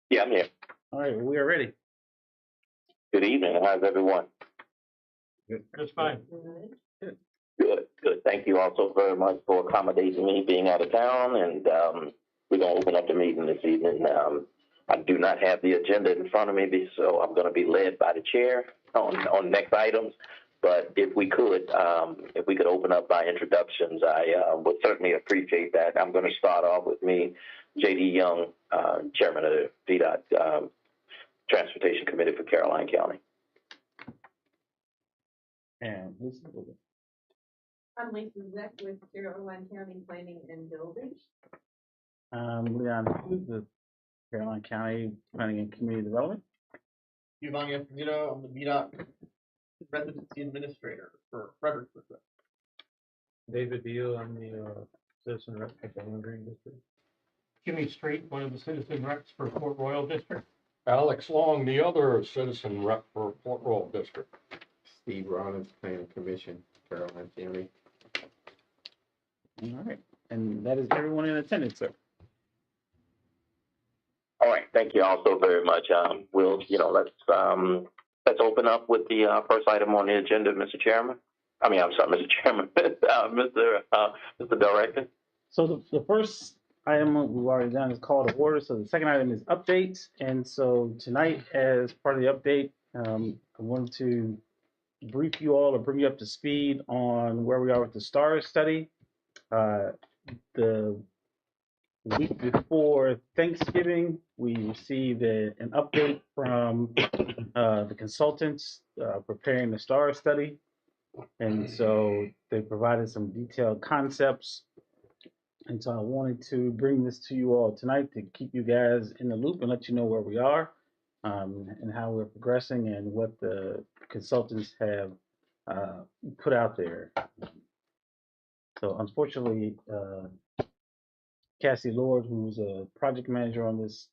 Yeah, I'm here. All right, we are ready. Good evening. How's everyone? Just fine. Good, good. Thank you also very much for accommodating me being out of town, and we're going to open up the meeting this evening. I do not have the agenda in front of me, so I'm going to be led by the chair on next items. But if we could open up by introductions, I would certainly appreciate that. I'm going to start off with me, J.D. Young, Chairman of the VDOT Transportation Committee for Caroline County. And Lisa. I'm Lisa Zeck with Caroline County Planning and Building. Leon Hughes with Caroline County Planning and Community Development. Giovanni Esposito, I'm the VDOT Residency Administrator for Fredericksburg. David Beal, I'm the citizen rep for Bowling Green District. Jimmy Street, one of the citizen reps for Port Royal District. Alex Long, the other citizen rep for Port Royal District. Steve Rollins, Planning Commission, Caroline County. All right, and that is everyone in attendance, sir. All right, thank you all so very much. Let's open up with the first item on the agenda, Mr. Chairman. I'm sorry, Mr. Chairman, Mr. Director. So the first item we've already done is call to order. So the second item is updates. And so tonight, as part of the update, I wanted to brief you all or bring you up to speed on where we are with the STAR study. The week before Thanksgiving, we received an update from the consultants preparing the STAR study. And so they provided some detailed concepts. And so I wanted to bring this to you all tonight to keep you guys in the loop and let you know where we are and how we're progressing and what the consultants have put out there. So unfortunately, Cassie Lord, who's a project manager on this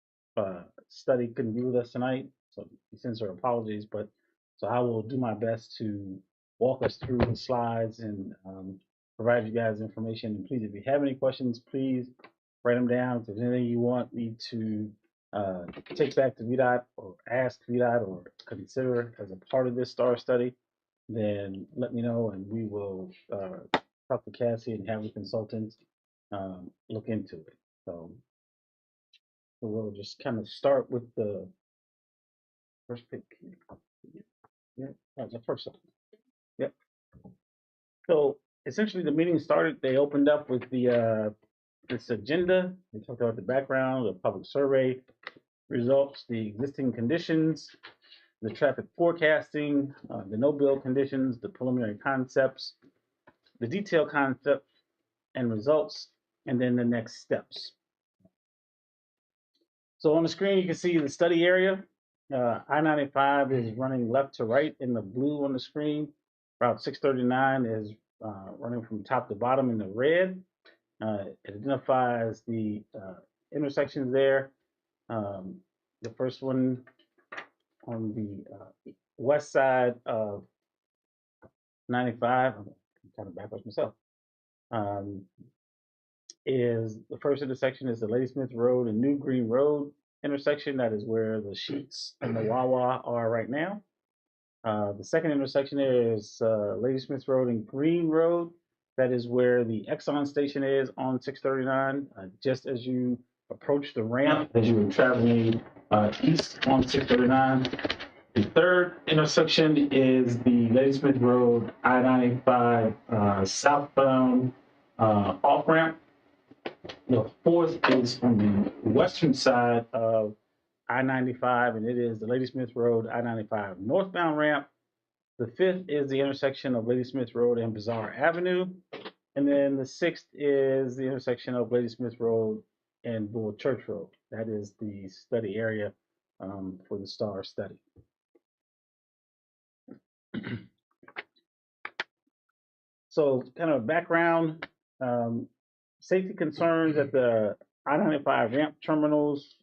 study, couldn't be with us tonight. So she sends her apologies, but so I will do my best to walk us through the slides and provide you guys information. And please, if you have any questions, please write them down. If there's anything you want me to take back to VDOT or ask VDOT or consider as a part of this STAR study, then let me know and we will talk to Cassie and have the consultants look into it. So we'll just kind of start with the first pick. Yeah, that's the first one. Yep. So essentially, the meeting started. They opened up with the this agenda. They talked about the background, the public survey results, the existing conditions, the traffic forecasting, the no-bill conditions, the preliminary concepts, the detailed concept and results, and then the next steps. So on the screen, you can see the study area. I-95 is running left to right in the blue on the screen. Route 639 is running from top to bottom in the red. It identifies the intersections there. The first one on the west side of 95, I'm kind of backwards myself, is the first intersection is the Ladysmith Road and New Green Road intersection. That is where the Sheetz and the Wawa are right now. The second intersection is Ladysmith Road and Green Road. That is where the Exxon station is on 639. Just as you approach the ramp, as you are traveling east on 639. The third intersection is the Ladysmith Road I-95 southbound off ramp. The fourth is on the western side of I-95, and it is the Ladysmith Road I-95 northbound ramp. The fifth is the intersection of Ladysmith Road and Bazaar Avenue. And then the sixth is the intersection of Ladysmith Road and Bull Church Road. That is the study area for the STAR study. So kind of background, safety concerns at the I-95 ramp terminals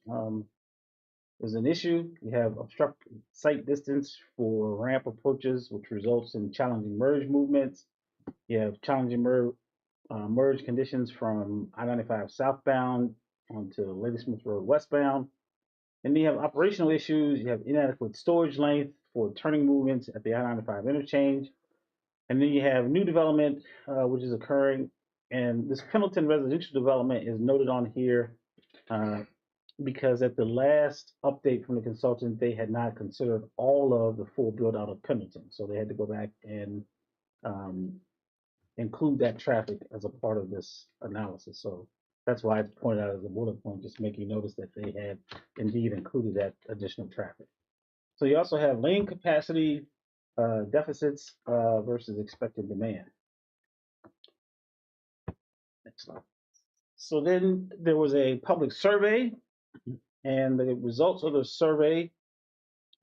is an issue. We have obstructed sight distance for ramp approaches, which results in challenging merge movements. You have challenging merge conditions from I-95 southbound onto Ladysmith Road westbound. And then you have operational issues. You have inadequate storage length for turning movements at the I-95 interchange. And then you have new development, which is occurring. And this Pendleton residential development is noted on here because at the last update from the consultant, they had not considered all of the full build out of Pendleton. So they had to go back and include that traffic as a part of this analysis. So that's why it's pointed out as a bullet point, just making notice that they had indeed included that additional traffic. So you also have lane capacity deficits versus expected demand. Next slide. So then there was a public survey, and the results of the survey,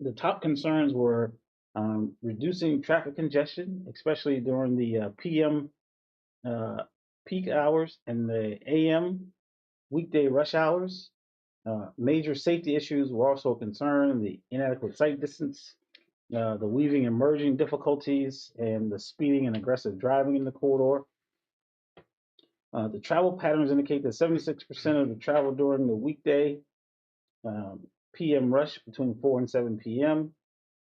the top concerns were reducing traffic congestion, especially during the PM peak hours and the AM weekday rush hours. Major safety issues were also a concern: the inadequate sight distance, the weaving and merging difficulties, and the speeding and aggressive driving in the corridor. The travel patterns indicate that 76% of the travel during the weekday PM rush between 4 and 7 p.m.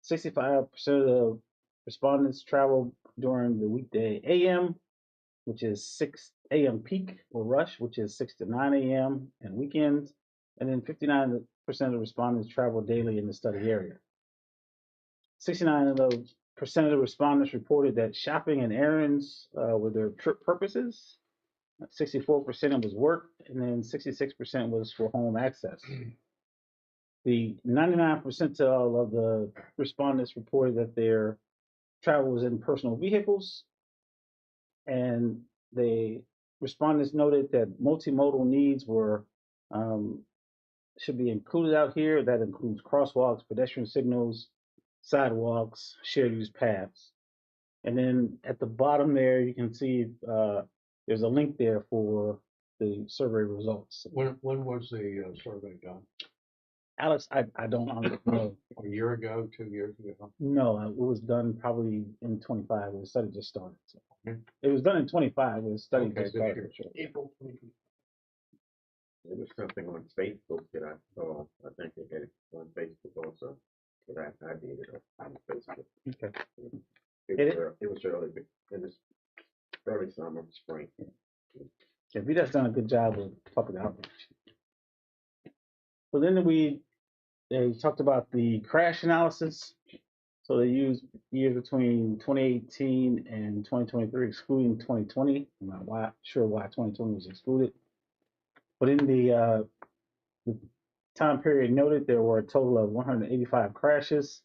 65% of the respondents travel during the weekday AM, which is 6 a.m. peak or rush, which is 6 to 9 a.m. and weekends. And then 59% of the respondents travel daily in the study area. 69% of the respondents reported that shopping and errands were their trip purposes. 64% was work, and then 66% was for home access. The 99th percentile of the respondents reported that their travel was in personal vehicles, and the respondents noted that multimodal needs were should be included out here. That includes crosswalks, pedestrian signals, sidewalks, shared use paths. And then at the bottom there, you can see there's a link there for the survey results. When was the survey done? Alex, I don't know. A year ago, 2 years ago? No, it was done probably in 25. The study just started. So. Okay. It was done in 25. The study Okay, just this started. year. Sure. April 2020. There was something on Facebook that I saw. I think they had it on Facebook also. But I did it on Facebook. Okay. It was early in this early summer, spring. Yeah, VDOT's done a good job of public outreach. So then they talked about the crash analysis. So they used years between 2018 and 2023, excluding 2020. I'm not sure why 2020 was excluded. But in the time period noted, there were a total of 185 crashes.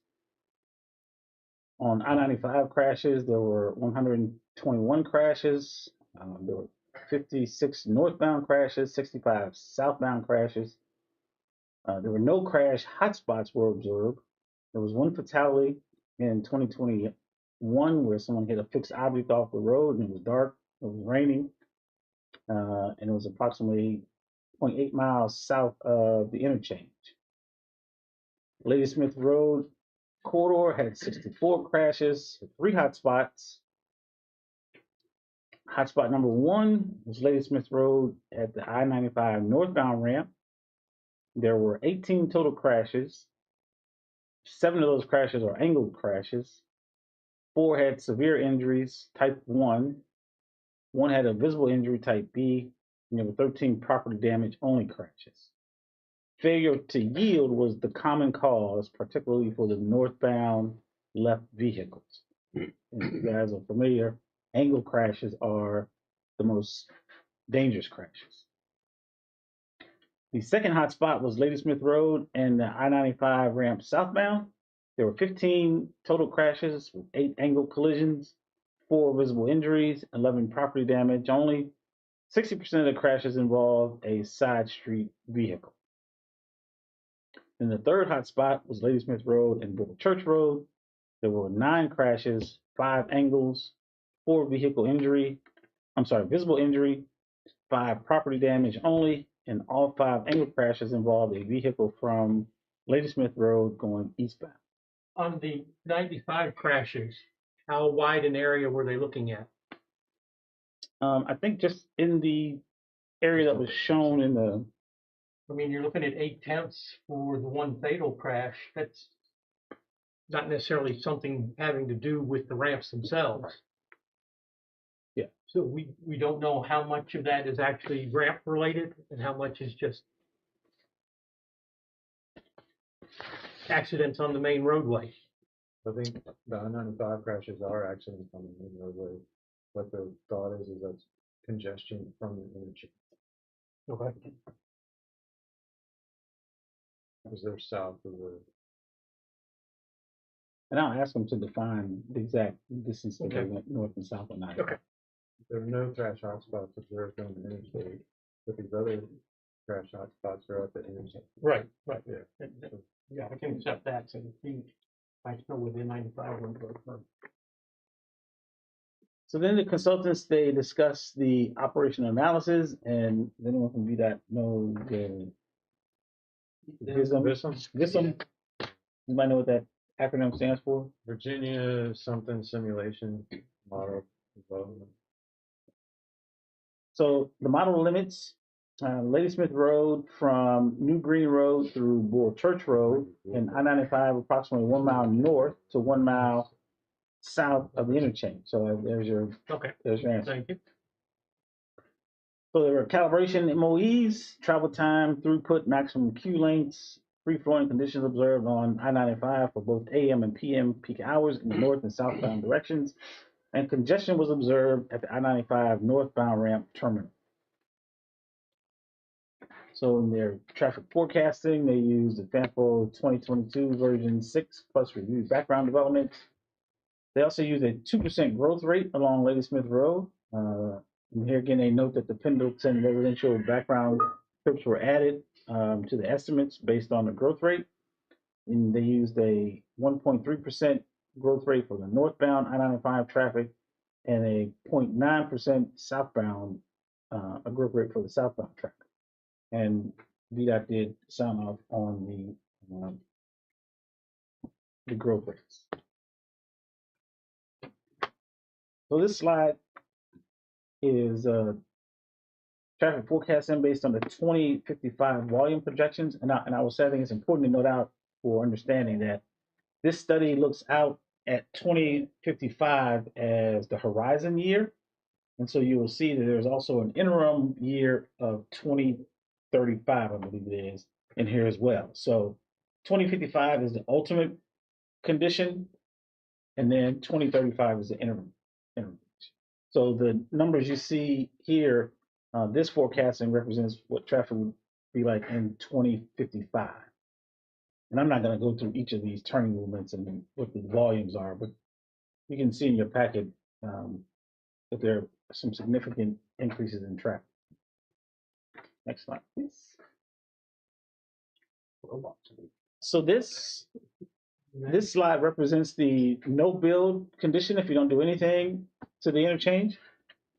On I-95 crashes, there were 121 crashes. There were 56 northbound crashes, 65 southbound crashes. There were no crash hotspots were observed. There was one fatality in 2021 where someone hit a fixed object off the road and it was dark, it was raining, and it was approximately 0.8 miles south of the interchange. Ladysmith Road corridor had 64 crashes, 3 hotspots. Hotspot number 1 was Ladysmith Road at the I-95 northbound ramp. There were 18 total crashes. 7 of those crashes are angled crashes. 4 had severe injuries, type 1. 1 had a visible injury, type B. And there were 13 property damage only crashes. Failure to yield was the common cause, particularly for the northbound left vehicles. And if you guys are familiar, angle crashes are the most dangerous crashes. The second hotspot was Ladysmith Road and the I-95 ramp southbound. There were 15 total crashes with 8 angle collisions, 4 visible injuries, 11 property damage only. 60% of the crashes involved a side street vehicle. And the third hotspot was Ladysmith Road and Bible Church Road. There were 9 crashes, 5 angles, 4 visible injury, 5 property damage only, and all 5 angle crashes involved a vehicle from Ladysmith Road going eastbound. On the 95 crashes, how wide an area were they looking at? I think just in the area that was shown in the I mean, you're looking at 8/10 for the one fatal crash. That's not necessarily something having to do with the ramps themselves. Yeah. So we don't know how much of that is actually ramp related and how much is just accidents on the main roadway. I think the I-95 crashes are accidents on the main roadway. What the thought is that's congestion from the interchange, Okay. because they're south of the. And I'll ask them to define the exact distance that they Okay. went north and south on that. Okay. There are no crash hotspots observed on the interstate, but these other crash hotspots are at the interstate. Right. Yeah. Yeah, I can accept that. So I still within 95 when So then the consultants, they discuss the operational analysis, and does anyone from VDOT know the VISM? You might know what that acronym stands for? Virginia something simulation model development. So the model limits Ladysmith Road from New Green Road through Bull Church Road and I-95 approximately 1 mile north to 1 mile south of the interchange. So there's your answer. Thank you. So there were calibration MOEs, travel time, throughput, maximum queue lengths, free flowing conditions observed on I-95 for both AM and PM peak hours in the north and southbound directions, and congestion was observed at the I-95 northbound ramp terminal. So in their traffic forecasting, they used the FAMPO 2022 version 6 plus reviewed background development. They also used a 2% growth rate along Ladysmith Road. And here again, they note that the Pendleton residential background trips were added to the estimates based on the growth rate. And they used a 1.3% growth rate for the northbound I-95 traffic and a 0.9% southbound, a growth rate for the southbound traffic. And VDOT did sign off on the growth rates. So this slide is traffic forecasting based on the 2055 volume projections. And I will say I think it's important to note out for understanding that this study looks out at 2055 as the horizon year. And so you will see that there's also an interim year of 2035, I believe it is, in here as well. So 2055 is the ultimate condition, and then 2035 is the interim. So the numbers you see here, this forecasting represents what traffic would be like in 2055. And I'm not going to go through each of these turning movements and what the volumes are, but you can see in your packet that there are some significant increases in traffic. Next slide, please. So this slide represents the no build condition if you don't do anything to the interchange.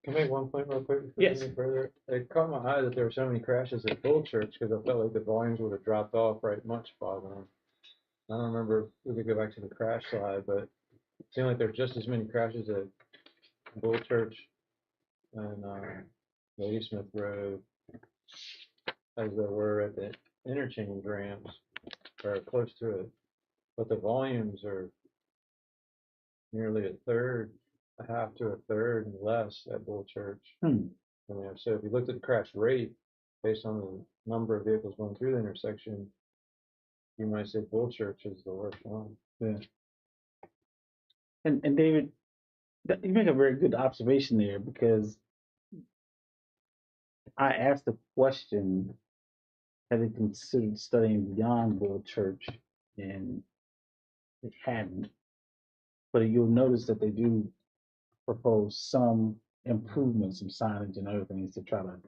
Can I make one point real quick? Yes. Further, it caught my eye that there were so many crashes at Bull Church because I felt like the volumes would have dropped off right much farther. I don't remember, we could go back to the crash slide, but it seemed like there's just as many crashes at Bull Church and Ladysmith Road as there were at the interchange ramps, or close to it. But the volumes are nearly a half to a third less at Bull Church. Hmm. So if you looked at the crash rate based on the number of vehicles going through the intersection, you might say Bull Church is the worst one. Yeah. And David, you make a very good observation there, because I asked the question, have they considered studying beyond Bull Church? And they hadn't. But you'll notice that they do propose some improvements, some signage and other things to try to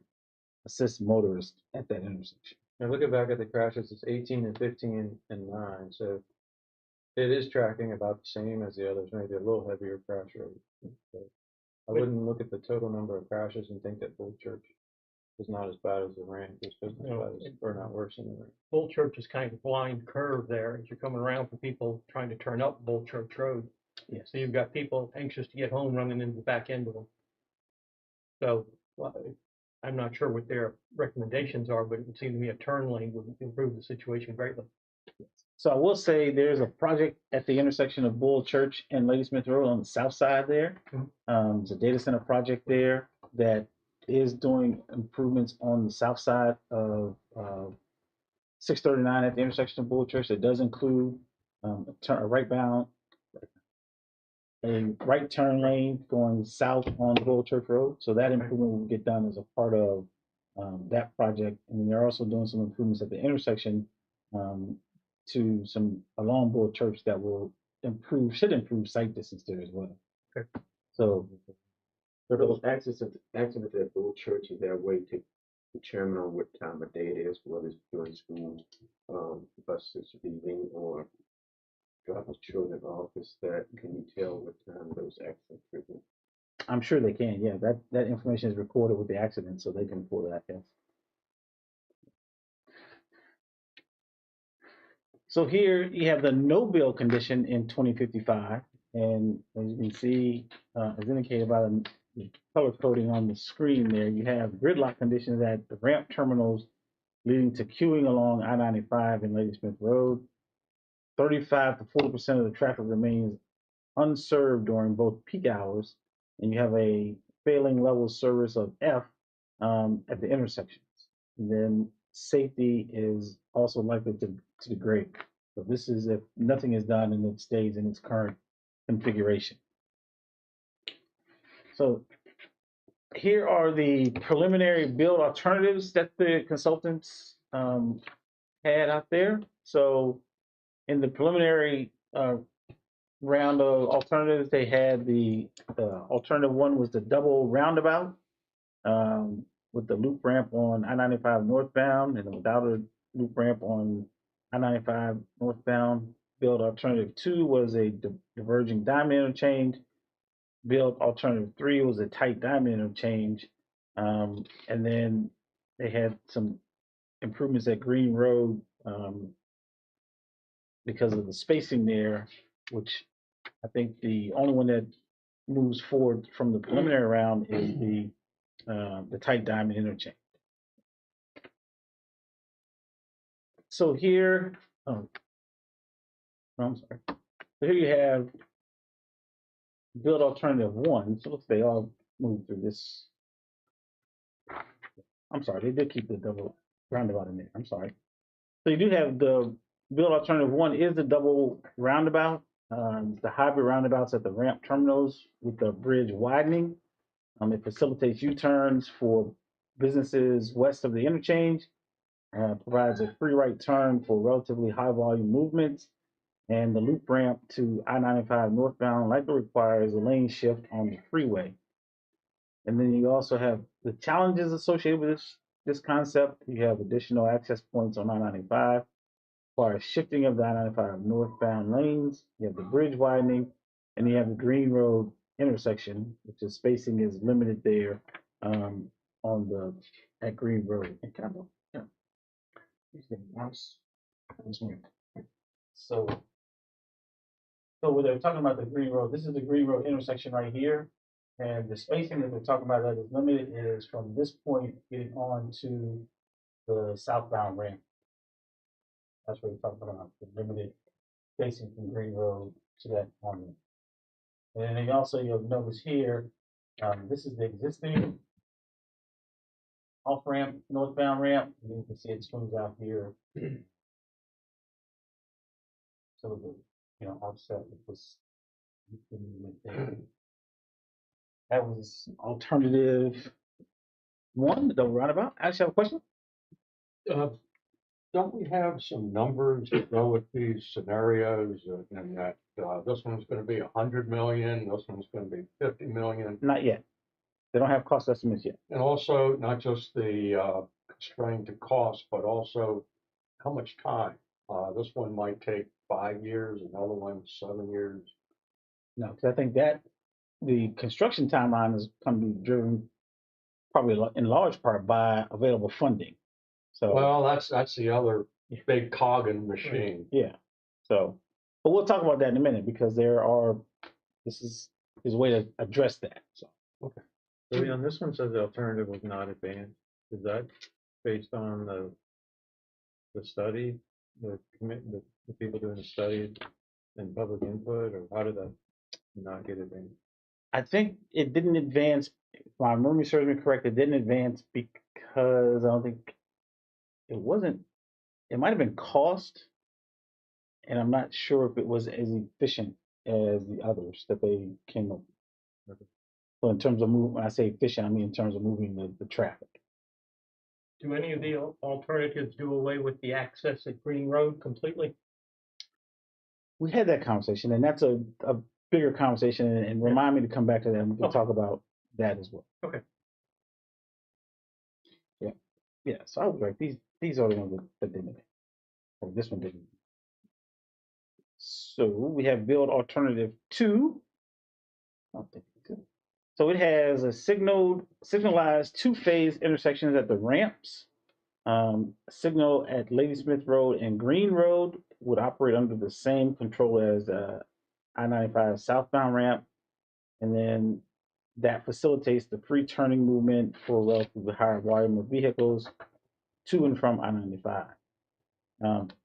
assist motorists at that intersection. Now looking back at the crashes, it's 18 and 15 and 9. So it is tracking about the same as the others, maybe a little heavier crash rate. But I wouldn't look at the total number of crashes and think that Bull Church is not as bad as the ramp, or not worse than the ramp. Bull Church is kind of a blind curve there as you're coming around for people trying to turn up Bull Church Road. Yes. So you've got people anxious to get home running into the back end of them. So I'm not sure what their recommendations are, but it would seem to me a turn lane would improve the situation greatly. So I will say there's a project at the intersection of Bull Church and Ladysmith Road on the south side there. It's a data center project there that is doing improvements on the south side of 639 at the intersection of Bull Church. That does include a right turn lane going south on Bull Church Road. So that improvement will get done as a part of that project. And they're also doing some improvements at the intersection to some along Bull Church that will should improve sight distance there as well. Okay. So For those accidents at Bull Church, is there a way to determine on what time of day it is, whether it's during school, buses leaving or dropping children off? Is that, can you tell what time those accidents happen? I'm sure they can. Yeah, that information is recorded with the accident, so they can pull that. Yes. So here you have the no bill condition in 2055, and as you can see, as indicated by the color coding on the screen there, you have gridlock conditions at the ramp terminals leading to queuing along I-95 and Ladysmith Road. 35 to 40% of the traffic remains unserved during both peak hours, and you have a failing level service of F at the intersections. And then safety is also likely to degrade. So this is if nothing is done and it stays in its current configuration. So here are the preliminary build alternatives that the consultants had out there. So in the preliminary round of alternatives, they had the alternative one was the double roundabout with the loop ramp on I-95 northbound and without a loop ramp on I-95 northbound. Build alternative 2 was a diverging diamond interchange. Build alternative 3 was a tight diamond interchange. And then they had some improvements at Green Road because of the spacing there, which I think the only one that moves forward from the preliminary round is the tight diamond interchange. So here, I'm sorry. So here you have build alternative 1. So let's they all move through this. I'm sorry, they did keep the double roundabout in there. I'm sorry. So you do have the build alternative 1 is the double roundabout. The hybrid roundabouts at the ramp terminals with the bridge widening. It facilitates U-turns for businesses west of the interchange. Provides a free right turn for relatively high volume movements. And the loop ramp to I-95 northbound likely requires a lane shift on the freeway. And then you also have the challenges associated with this concept. You have additional access points on I-95, requires shifting of the I-95 northbound lanes. You have the bridge widening, and you have the Green Road intersection, which is spacing is limited there at Green Road. And kind of, yeah. So when they're talking about the Green Road, this is the Green Road intersection right here. And the spacing that they're talking about that is limited is from this point getting on to the southbound ramp. That's what we're talking about, the limited spacing from Green Road to that corner. And then also you'll notice here, this is the existing off-ramp, northbound ramp. And you can see it swings out here. So the offset with this. That was alternative 1, the roundabout. I actually have a question. Don't we have some numbers that go with these scenarios and that this one's gonna be 100 million, this one's gonna be 50 million? Not yet. They don't have cost estimates yet. And also not just the constraint to cost, but also how much time? This one might take 5 years, another one 7 years. No, because I think that the construction timeline is going to be driven probably in large part by available funding. So Well, that's the other big cog in the machine. yeah. So, but we'll talk about that in a minute because this is a way to address that. So Okay. So on this one says the alternative was not advanced. Is that based on the study, the people doing the study and public input, or how did that not get advanced? I think it didn't advance. If my memory serves me correct, it didn't advance because I don't think it wasn't. It might have been cost, and I'm not sure if it was as efficient as the others that they came up with. So in terms of when I say efficient, I mean in terms of moving the traffic. Do any of the alternatives do away with the access at Green Road completely? We had that conversation, and that's a bigger conversation. And remind me to come back to that. And we can Okay. talk about that as well. Okay. Yeah. So I was right. These are the ones that didn't. Or this one didn't. So we have build alternative 2. I'll take it too. So it has a signalized 2-phase intersections at the ramps. Signal at Ladysmith Road and Green Road would operate under the same control as I-95 southbound ramp, and then that facilitates the free turning movement for relatively higher volume of vehicles to and from I-95.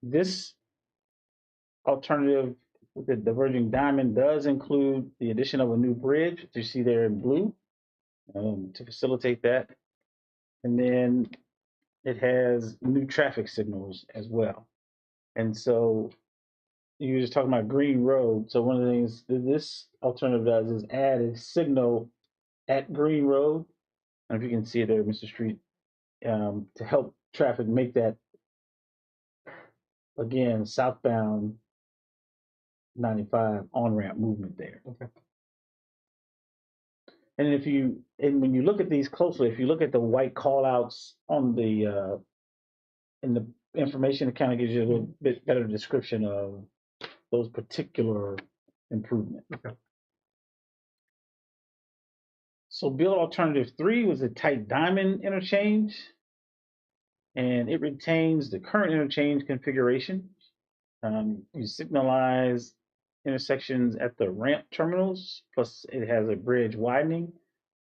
This alternative with the diverging diamond does include the addition of a new bridge, which you see there in blue, to facilitate that. And then it has new traffic signals as well. And so you were just talking about Green Road. So one of the things that this alternative does is add a signal at Green Road. And if you can see it there, Mr. Street, to help traffic make that, again, southbound 95 on-ramp movement there. Okay. And when you look at these closely, if you look at the white callouts on the in the information, it kind of gives you a little bit better description of those particular improvements. Okay. So build alternative 3 was a tight diamond interchange, and it retains the current interchange configuration. You signalize intersections at the ramp terminals, plus it has a bridge widening.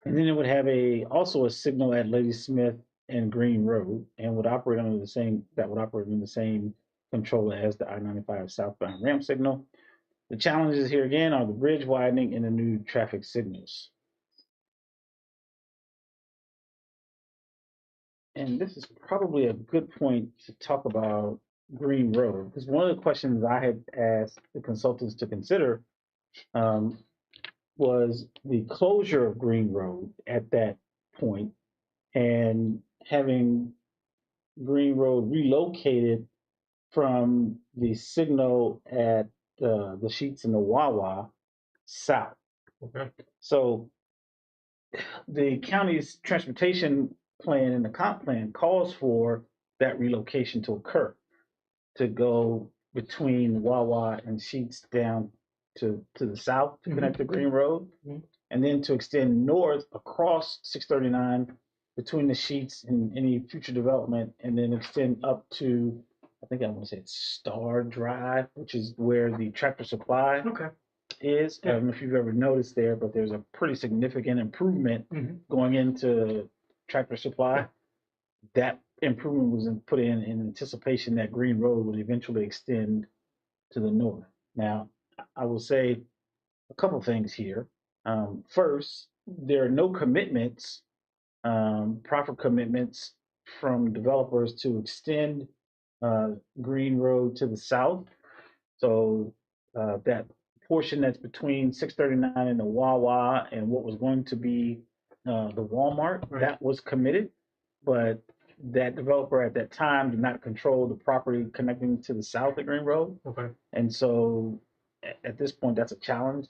And then it would have also a signal at Ladysmith and Green Road, and would operate under the same controller as the I-95 southbound ramp signal. The challenges here again are the bridge widening and the new traffic signals. And this is probably a good point to talk about Green Road, because one of the questions I had asked the consultants to consider was the closure of Green Road at that point and having Green Road relocated from the signal at the Sheets and the Wawa south. Okay. So the county's transportation plan and the comp plan calls for that relocation to occur, to go between Wawa and Sheets down to the south to connect to Green Road, and then to extend north across 639 between the Sheets and any future development, and then extend up to, I think I want to say it's Star Drive, which is where the Tractor Supply is. I don't know if you've ever noticed there, but there's a pretty significant improvement going into Tractor Supply. That improvement was put in anticipation that Green Road would eventually extend to the north. Now, I will say a couple things here. First, there are no commitments, proper commitments from developers to extend Green Road to the south. So that portion that's between 639 and the Wawa and what was going to be the Walmart, that was committed, but that developer at that time did not control the property connecting to the south of Green Road. Okay. And so at this point, that's a challenge.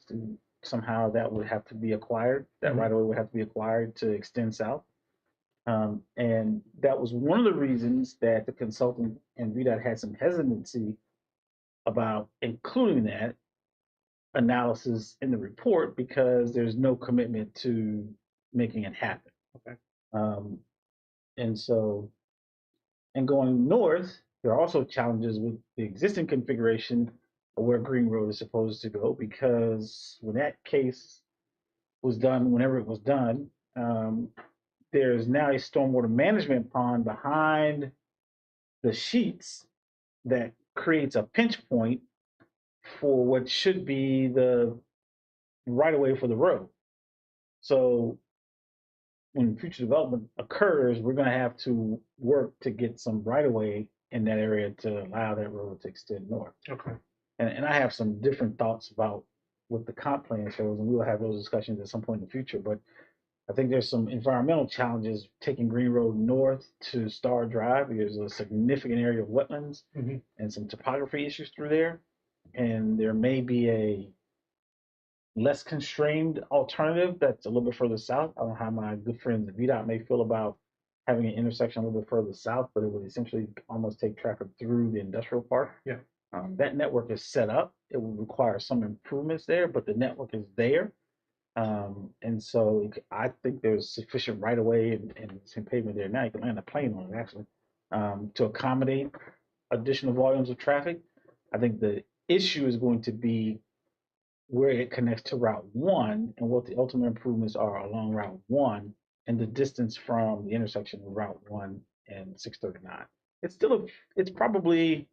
Somehow that would have to be acquired. That right of way would have to be acquired to extend south. And that was one of the reasons that the consultant and VDOT had some hesitancy about including that analysis in the report, because there's no commitment to making it happen. Okay. And going north, there are also challenges with the existing configuration of where Green Road is supposed to go, because when that case was done, whenever it was done, there's now a stormwater management pond behind the sheets that creates a pinch point for what should be the right of way for the road. So when future development occurs, we're going to have to work to get some right of way in that area to allow that road to extend north. Okay. And I have some different thoughts about what the comp plan shows, and we'll have those discussions at some point in the future. But I think there's some environmental challenges taking Green Road north to Star Drive. There's a significant area of wetlands Mhm. and some topography issues through there. And there may be a less constrained alternative that's a little bit further south. I don't know how my good friends at VDOT may feel about having an intersection a little bit further south, but it would essentially almost take traffic through the industrial park. Yeah. That network is set up. It would require some improvements there, but the network is there. And so I think there's sufficient right of way and some pavement there now. You can land a plane on it actually, to accommodate additional volumes of traffic. I think the issue is going to be where it connects to Route 1 and what the ultimate improvements are along Route 1 and the distance from the intersection of Route 1 and 639. It's probably,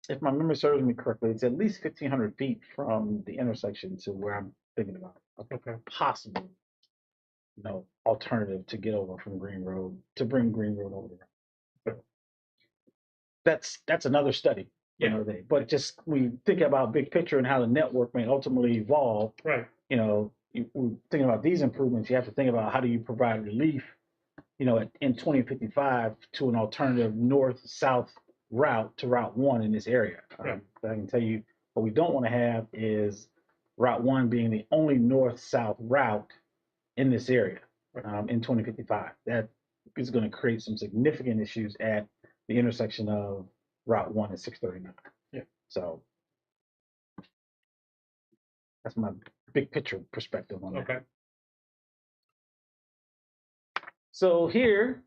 if my memory serves me correctly, it's at least 1,500 feet from the intersection to where I'm thinking about a Okay. possible, alternative to get over from Green Road, to bring Green Road over there. That's another study. Yeah. But just when you think about big picture and how the network may ultimately we're thinking about these improvements, you have to think about how do you provide relief, in 2055 to an alternative north-south route to Route 1 in this area. Right. But I can tell you what we don't want to have is Route 1 being the only north-south route in this area in 2055. That is going to create some significant issues at the intersection of Route 1 and 639. Yeah. So that's my big picture perspective on that. Okay. So here,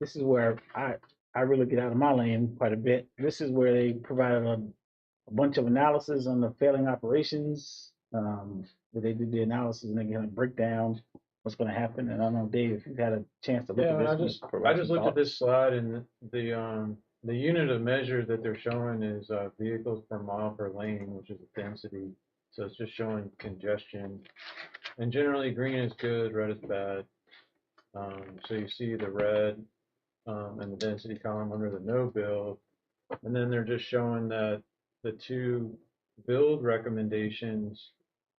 this is where I really get out of my lane quite a bit. This is where they provided a bunch of analysis on the failing operations. Where they did the analysis and they're going to break down what's going to happen. And I don't know, Dave, if you've had a chance to look Yeah, at this. I just looked at this slide and the unit of measure that they're showing is vehicles per mile per lane, which is the density. So it's just showing congestion. And generally green is good, red is bad. So you see the red and the density column under the no build. And then they're just showing that the two build recommendations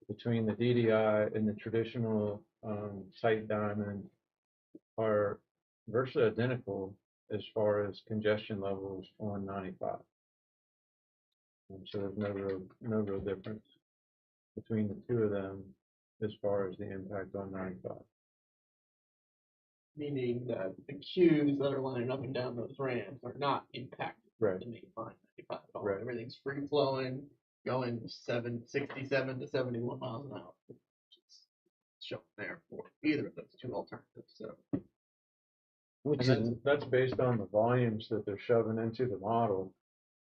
between the DDI and the traditional tight diamond are virtually identical as far as congestion levels on 95. So there's no real difference between the two of them as far as the impact on 95. Meaning that the queues that are lining up and down those ramps are not impacted. Right. The main line 95 at all. Right. Everything's free flowing, going 67 to 71 miles an hour. It's shown there for either of those two alternatives. So And that's based on the volumes that they're shoving into the model.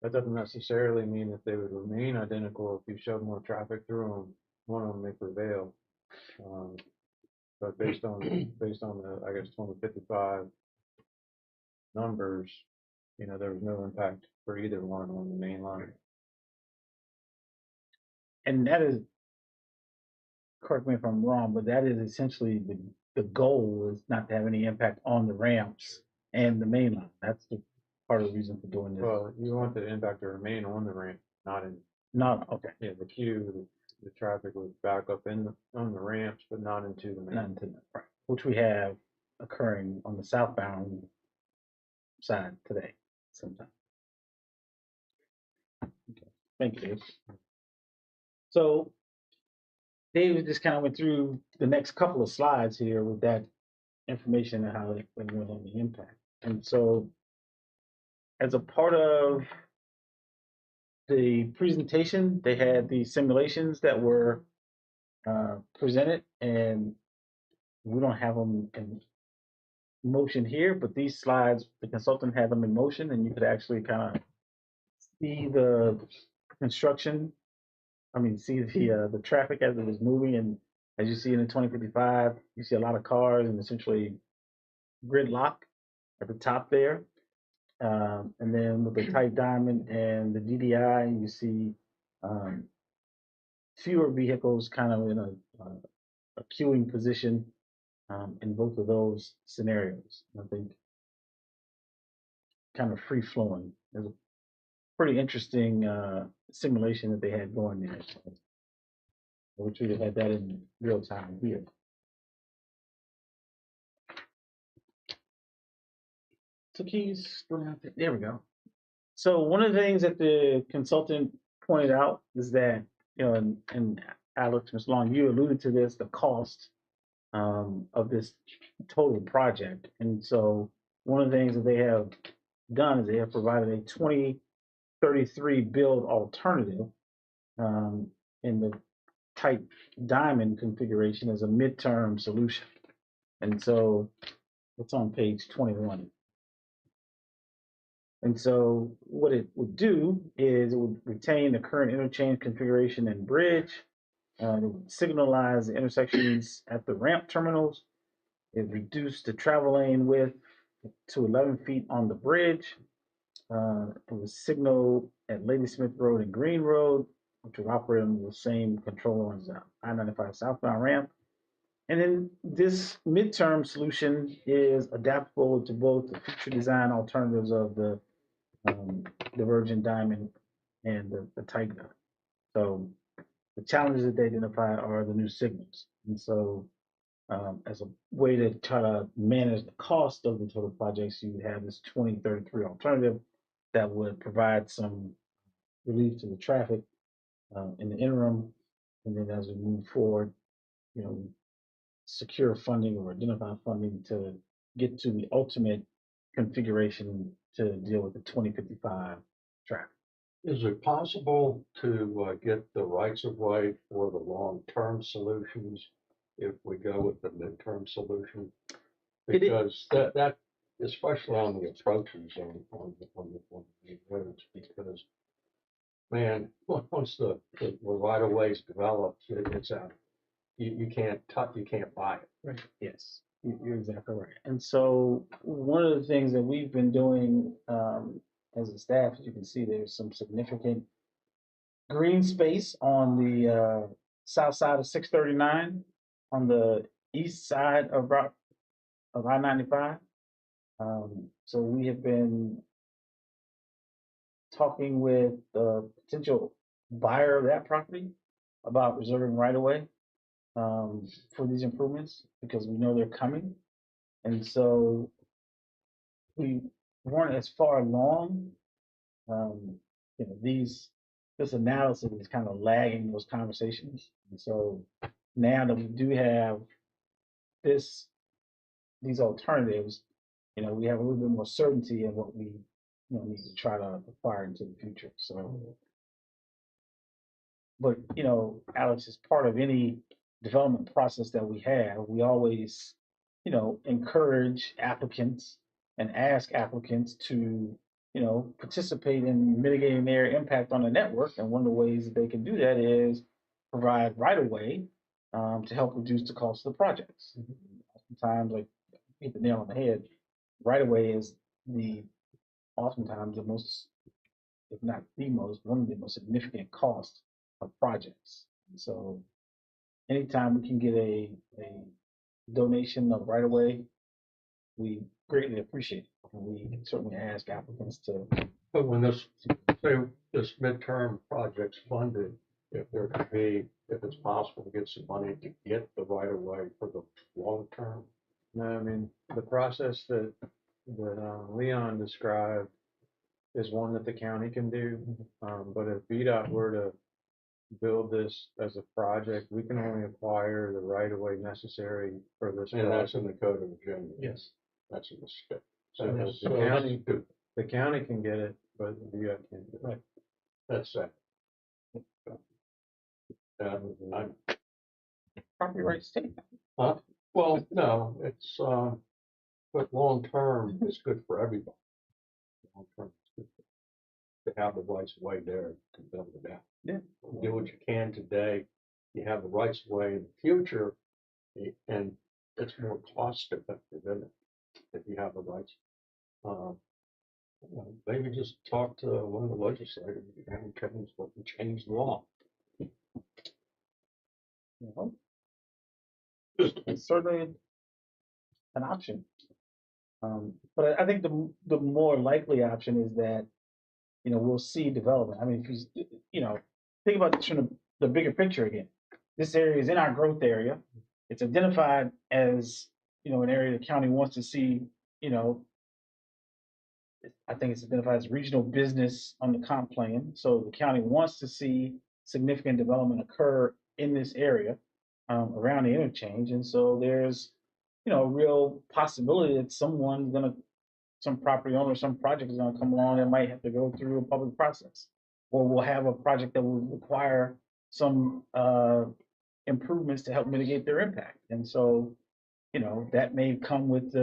That doesn't necessarily mean that they would remain identical if you shove more traffic through them. One of them may prevail. But based on the, I guess, 2055 numbers, there was no impact for either one on the main line. And that is, correct me if I'm wrong, but that is essentially the goal is not to have any impact on the ramps and the main line. That's the part of the reason for doing this. Well, you want the impact to remain on the ramp, not in. No, okay. Yeah, the queue, the traffic would back up on the ramps, but not into the main. Not into right. Which we have occurring on the southbound side today sometime. Okay. Thank you, Dave. So Dave just kind of went through the next couple of slides here with that information and how it went on the impact. And so as a part of the presentation, they had the simulations that were presented, and we don't have them in motion here, but these slides, the consultant had them in motion, and you could actually kind of see the construction. See the traffic as it was moving, and As you see in the 2055, you see a lot of cars and essentially gridlock at the top there. And then with the tight diamond and the DDI, you see um, fewer vehicles kind of in a queuing position in both of those scenarios. I think kind of free flowing. There's a pretty interesting simulation that they had going there. So we should have had that in real time here. So keys, there we go. So one of the things that the consultant pointed out is that, and Alex, Mr. Long, you alluded to this, the cost of this total project. And so one of the things that they have done is they have provided a 2033 build alternative in the type diamond configuration as a midterm solution. And so it's on page 21. And so what it would do is it would retain the current interchange configuration and bridge. It would signalize the intersections at the ramp terminals. It reduced the travel lane width to 11 feet on the bridge. It would signal at Ladysmith Road and Green Road, which would operate on the same control as the I-95 southbound ramp. And then this midterm solution is adaptable to both the future design alternatives of the Virgin Diamond and the Tiger. So the challenges that they identify are the new signals. And so as a way to try to manage the cost of the total projects, you would have this 2033 alternative that would provide some relief to the traffic in the interim. And then as we move forward, secure funding or identify funding to get to the ultimate configuration to deal with the 2055 traffic. Is it possible to get the rights of way for the long-term solutions if we go with the midterm solution? Because that especially on the approaches on the roads, because man, once the right of ways developed, it's out. You can't buy it. Right. Yes, you're exactly right. And so one of the things that we've been doing as a staff, as you can see, there's some significant green space on the south side of 639, on the east side of I-95. So we have been talking with the potential buyer of that property about reserving right of way for these improvements because we know they're coming. And so we weren't as far along. This analysis is kind of lagging those conversations. And so now that we do have these alternatives, we have a little bit more certainty in what we need to try to acquire into the future. So, but Alex, as part of any development process that we have, we always encourage applicants and ask applicants to participate in mitigating their impact on the network. And one of the ways that they can do that is provide right of way to help reduce the cost of the projects. Oftentimes, like hit the nail on the head, right of way is oftentimes the most, if not the most, one of the most significant costs of projects. And so anytime we can get a donation of right of way, we greatly appreciate it. And we certainly ask applicants to. But when this midterm project's funded, if it's possible to get some money to get the right of way for the long term. No, I mean, the process that Leon described is one that the county can do. But if VDOT were to build this as a project, we can only acquire the right of way necessary for this. And that's in the Code of Virginia. Yes. That's in the state. So the county can get it, but VDOT can't do it. Right. That's it. Property rights state. Huh? Well, no, it's but long term it's good for everybody. Long term it's good to have the rights of way there to build it out. Yeah. Do what you can today you have the rights of way in the future, and it's more cost effective, isn't it? If you have the rights. Maybe just talk to one of the legislators, and change the law. You know, it's certainly an option. But I think the more likely option is that, you know, we'll see development. I mean, if you know, think about this from the bigger picture again. This area is in our growth area. It's identified as, you know, an area the county wants to see, you know, I think it's identified as regional business on the comp plan. So the county wants to see significant development occur in this area around the interchange. And so there's, you know, a real possibility that some property owner, some project is gonna come along that might have to go through a public process. Or we'll have a project that will require some improvements to help mitigate their impact. And so, you know, that may come with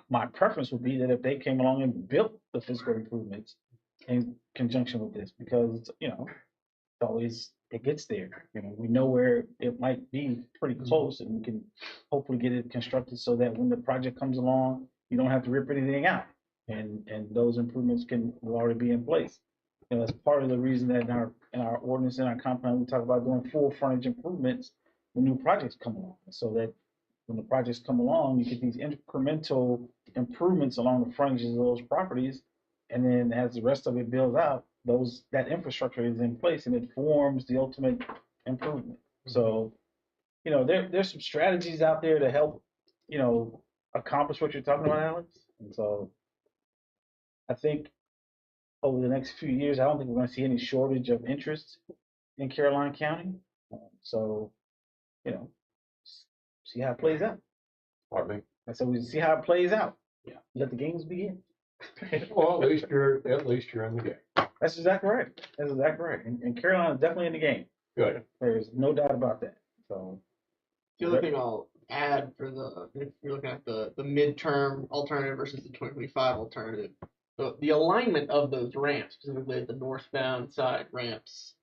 my preference would be that if they came along and built the physical improvements in conjunction with this, because, you know, it gets there. You know, we know where it might be pretty close, and we can hopefully get it constructed so that when the project comes along, you don't have to rip anything out, and those improvements will already be in place. You know, that's part of the reason that in our ordinance, in our comp plan, we talk about doing full frontage improvements when new projects come along, so that when the projects come along, you get these incremental improvements along the frontages of those properties, and then as the rest of it builds out, that infrastructure is in place, and it forms the ultimate improvement. So, you know, there's some strategies out there to help, you know, accomplish what you're talking about, Alex. And so, I think over the next few years, I don't think we're going to see any shortage of interest in Caroline County. So, you know, see how it plays out. Pardon me? I said we see how it plays out. Yeah. Let the games begin. Well, at least you're in the game. That's exactly right. That's exactly right. And Carolina is definitely in the game. Good. There's no doubt about that. So The other thing I'll add if you're looking at the midterm alternative versus the 2025 alternative, the alignment of those ramps, specifically the northbound side ramps,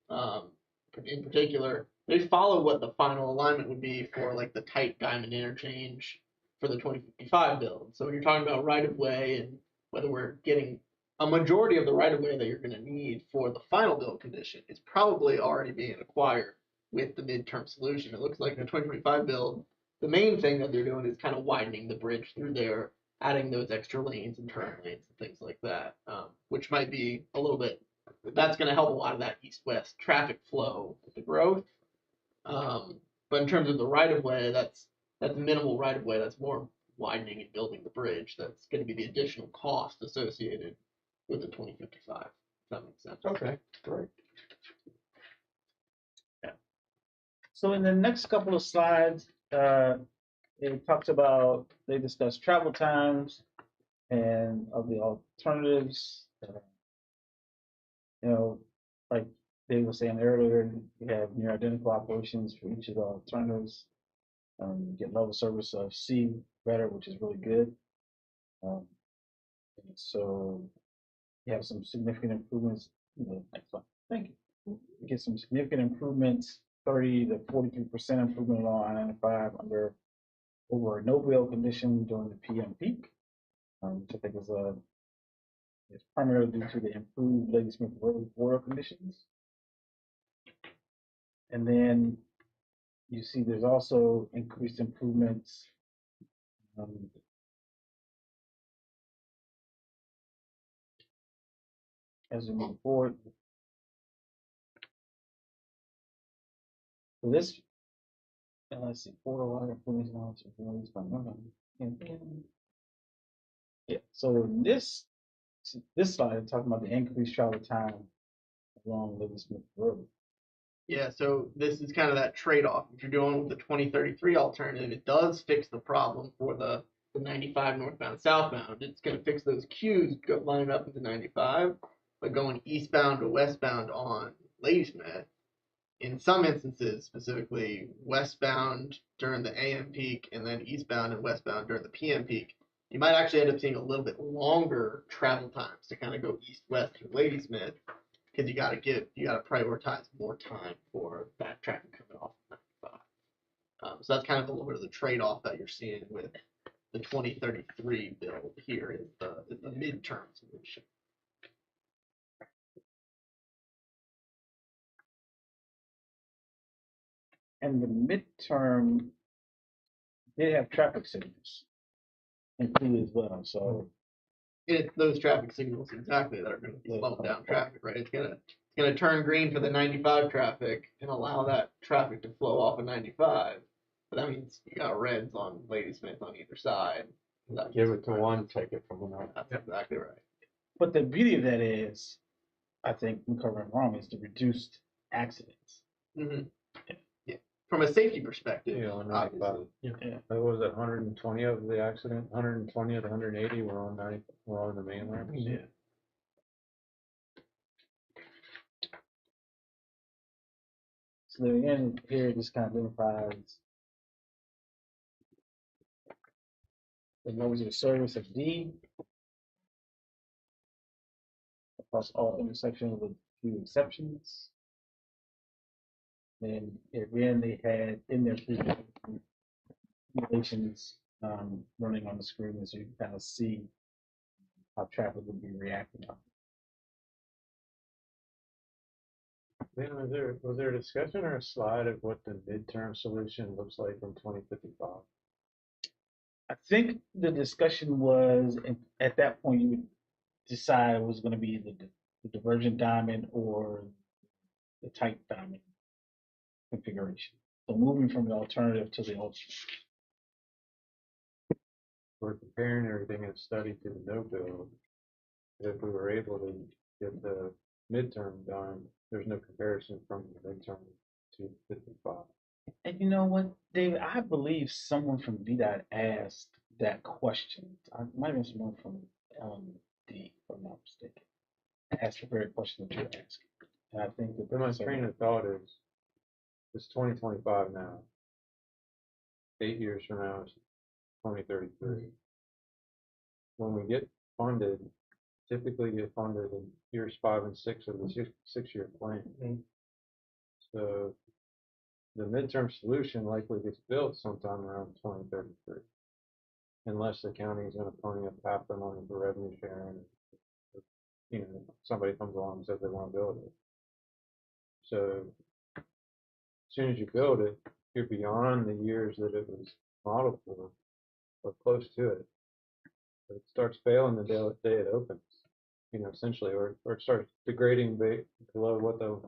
in particular, they follow what the final alignment would be for like the tight diamond interchange for the 2055 build. So when you're talking about right of way and whether we're getting a majority of the right of way that you're going to need for the final build condition, it's probably already being acquired with the midterm solution. It looks like the 2025 build, the main thing that they're doing is kind of widening the bridge through there, adding those extra lanes and turn lanes and things like that, which might be a little bit, that's going to help a lot of that east-west traffic flow with the growth. But in terms of the right-of-way, that's minimal right-of-way. That's more widening and building the bridge. That's going to be the additional cost associated with the 2055. If that makes sense. Okay, great. So in the next couple of slides, they discuss travel times and of the alternatives. You know, like they were saying earlier, we have near identical operations for each of the alternatives. Get level service of C better, which is really good. And so you have some significant improvements. Next one. Thank you. You get some significant improvements, 30 to 43% improvement along I-95 over a no-bill condition during the PM peak, which I think is primarily due to the improved Ladysmith Road border conditions. And then you see there's also increased improvements as we move forward. So this, let's see, yeah. So this slide is talking about the increased travel time along Ladysmith Road. Yeah, so this is kind of that trade-off. If you're doing with the 2033 alternative, it does fix the problem for the 95 northbound, southbound. It's going to fix those queues lining up into 95, but going eastbound to westbound on Ladysmith, in some instances, specifically westbound during the AM peak and then eastbound and westbound during the PM peak, you might actually end up seeing a little bit longer travel times to kind of go east-west through Ladysmith. because you gotta prioritize more time for that traffic coming off 95. So that's kind of a little bit of the trade-off that you're seeing with the 2033 build here is the midterm solution. And the midterm, they have traffic signals included as well, so. It's those traffic signals exactly that are going to slow down traffic, right? It's gonna turn green for the 95 traffic and allow that traffic to flow off of 95. But that means you got reds on Ladysmith on either side. That Give means- it to one, take it from another. That's exactly right. But the beauty of that is, I think, correct me if I'm wrong, is the reduced accidents. hmm Yeah. From a safety perspective, Yeah, on obviously. 95. What was it, 120 of the accident, 120 of the 180 were on the main line? Yeah. So then again, here this kind of identifies the modes of service of D across all intersections with few exceptions. Then again, they had in their simulations running on the screen as you kind of see how traffic would be reacting. Then was there a discussion or a slide of what the midterm solution looks like in 2055? I think the discussion was at that point you would decide it was going to be the divergent diamond or the tight diamond configuration. So moving from the alternative to the alternate. We're comparing everything in the study to the no build. If we were able to get the midterm done, there's no comparison from the midterm to 55. And you know what, David? I believe someone from VDOT asked that question. I might have been someone from D, if I'm not mistaken. Asked the very question that you're asking. And I think that Then my train of thought is, it's 2025 now. 8 years from now is 2033. When we get funded, typically get funded in years 5 and 6 of the six-year plan. So the midterm solution likely gets built sometime around 2033. Unless the county is going to pony up half the money for revenue sharing. You know, somebody comes along and says they want to build it. So as soon as you build it, you're beyond the years that it was modeled for, or close to it. But it starts failing the day it opens, you know, essentially, or it starts degrading below what the